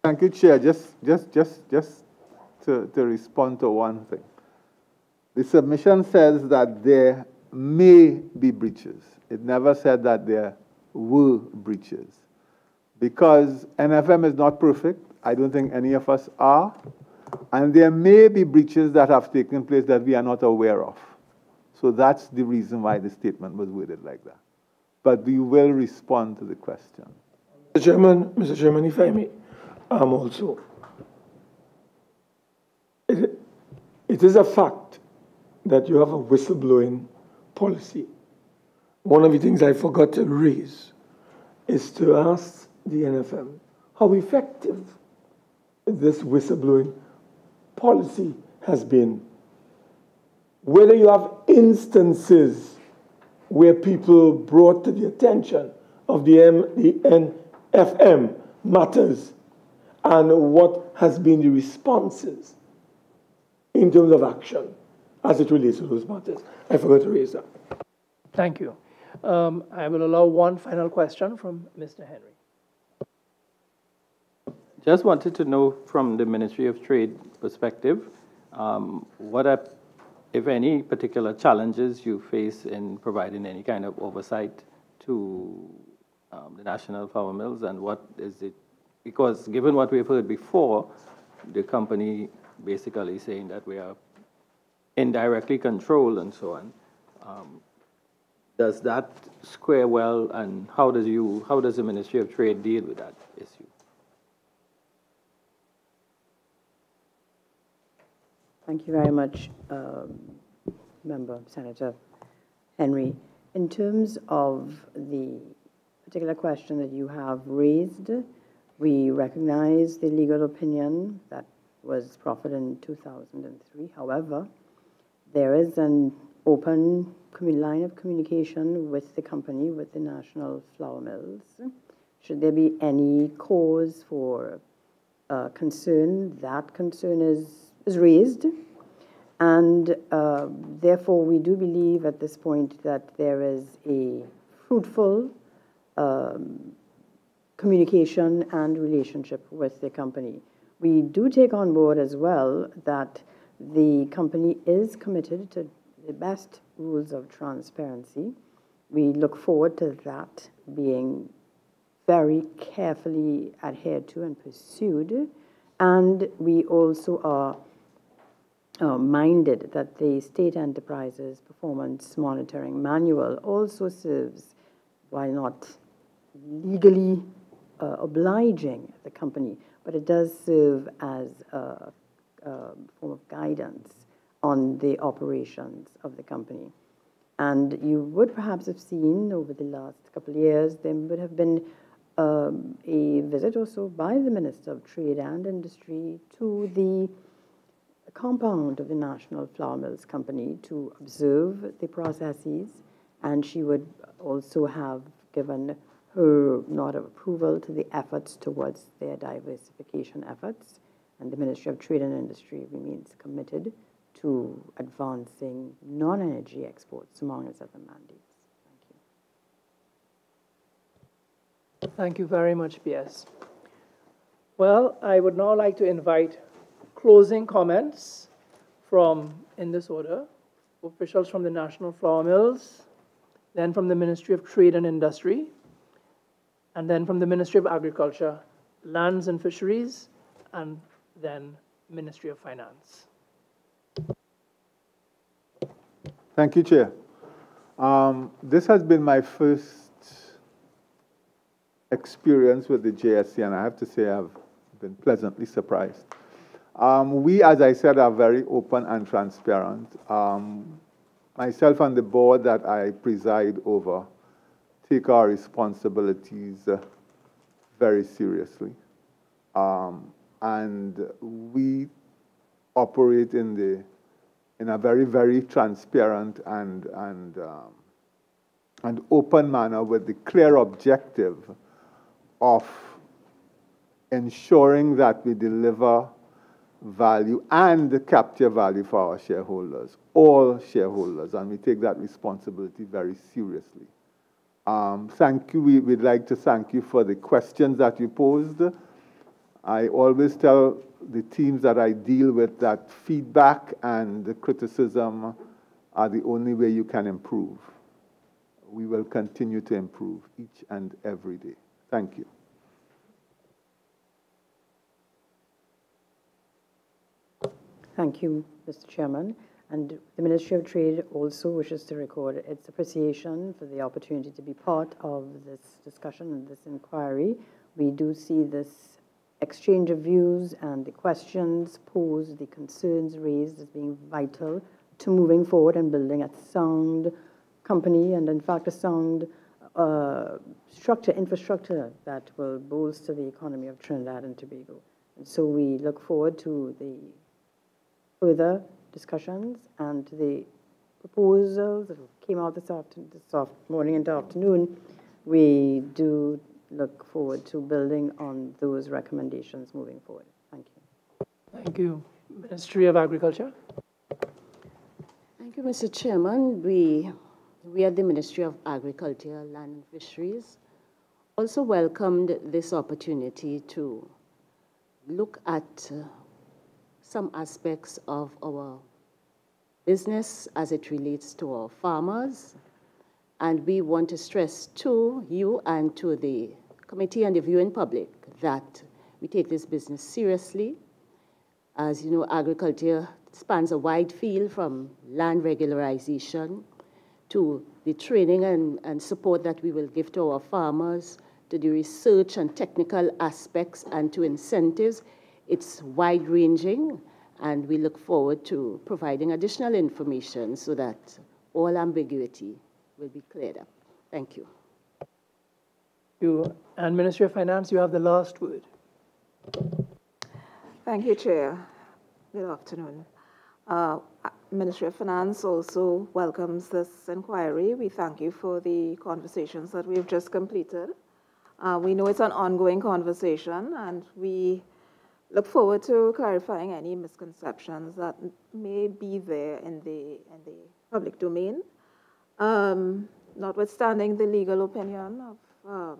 Thank you, Chair. Just to respond to one thing. The submission says that there may be breaches. It never said that there were breaches. Because NFM is not perfect, I don't think any of us are, and there may be breaches that have taken place that we are not aware of. So that's the reason why the statement was worded like that. But we will respond to the question. Mr. Chairman, if I may, also, it is a fact that you have a whistleblowing policy. One of the things I forgot to raise is to ask the NFM how effective this whistleblowing policy has been. Whether you have instances where people brought to the attention of the NFM matters, and what has been the responses in terms of action as it relates to those matters. I forgot to raise that. Thank you. I will allow one final question from Mr. Henry. Just wanted to know from the Ministry of Trade perspective, what are, if any, particular challenges you face in providing any kind of oversight to the national flour mills, and what is it? Because given what we've heard before, the company basically saying that we are indirectly controlled and so on, does that square well, and how does the Ministry of Trade deal with that issue? Thank you very much, Member Senator Henry. In terms of the particular question that you have raised, we recognize the legal opinion that was proffered in 2003. However, there is an open line of communication with the company, with the national flour mills. Should there be any cause for concern, that concern is raised. And therefore, we do believe at this point that there is a fruitful communication and relationship with the company. We do take on board as well that the company is committed to the best rules of transparency. We look forward to that being very carefully adhered to and pursued. And we also are minded that the State Enterprises Performance Monitoring Manual also serves, while not legally obliging the company, but it does serve as a form of guidance on the operations of the company. And you would perhaps have seen over the last couple of years, there would have been a visit also by the Minister of Trade and Industry to the compound of the National Flour Mills Company to observe the processes, and she would also have given her nod of approval to the efforts towards their diversification efforts, and the Ministry of Trade and Industry remains committed to advancing non-energy exports among its other mandates. Thank you very much, PS. Well, I would now like to invite closing comments from, in this order, officials from the National Flour Mills, then from the Ministry of Trade and Industry, and then from the Ministry of Agriculture, Lands and Fisheries, and then Ministry of Finance. Thank you, Chair. This has been my first experience with the JSC, and I have to say I've been pleasantly surprised. We, as I said, are very open and transparent. Myself and the board that I preside over take our responsibilities very seriously. And we operate in a very, very transparent and open manner with the clear objective of ensuring that we deliver value and capture value for our shareholders, all shareholders, and we take that responsibility very seriously. Thank you. We'd like to thank you for the questions that you posed. I always tell the teams that I deal with that feedback and the criticism are the only way you can improve. We will continue to improve each and every day. Thank you. Thank you, Mr. Chairman. And the Ministry of Trade also wishes to record its appreciation for the opportunity to be part of this discussion and this inquiry. We do see this exchange of views and the questions posed, the concerns raised as being vital to moving forward and building a sound company and, in fact, a sound infrastructure that will bolster the economy of Trinidad and Tobago. And so we look forward to the further discussions and the proposals that came out this morning and afternoon. We do look forward to building on those recommendations moving forward. Thank you. Thank you. Ministry of Agriculture. Thank you, Mr. Chairman. We at the Ministry of Agriculture, Land and Fisheries also welcomed this opportunity to look at some aspects of our business as it relates to our farmers. And we want to stress to you and to the committee and the viewing public that we take this business seriously. As you know, agriculture spans a wide field from land regularization to the training and support that we will give to our farmers, to the research and technical aspects, and to incentives. It's wide-ranging, and we look forward to providing additional information so that all ambiguity will be cleared up. Thank you. Thank you. And Ministry of Finance, you have the last word. Thank you, Chair. Good afternoon. Ministry of Finance also welcomes this inquiry. We thank you for the conversations that we've just completed. We know it's an ongoing conversation, and we look forward to clarifying any misconceptions that may be there in the public domain. Notwithstanding the legal opinion of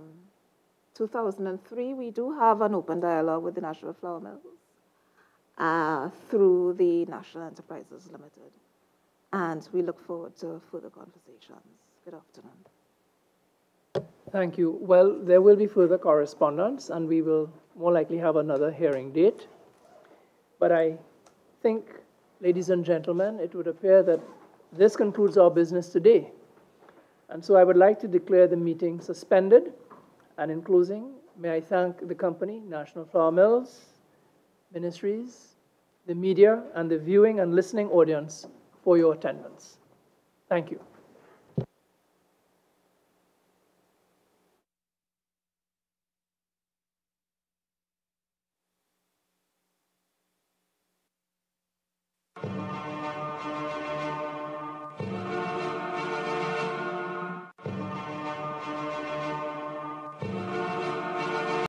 2003, we do have an open dialogue with the National Flour Mills through the National Enterprises Limited. And we look forward to further conversations. Good afternoon. Thank you. Well, there will be further correspondence, and we will more likely have another hearing date. But I think, ladies and gentlemen, it would appear that this concludes our business today. And so I would like to declare the meeting suspended. And in closing, may I thank the company, National Flour Mills, ministries, the media, and the viewing and listening audience for your attendance. Thank you.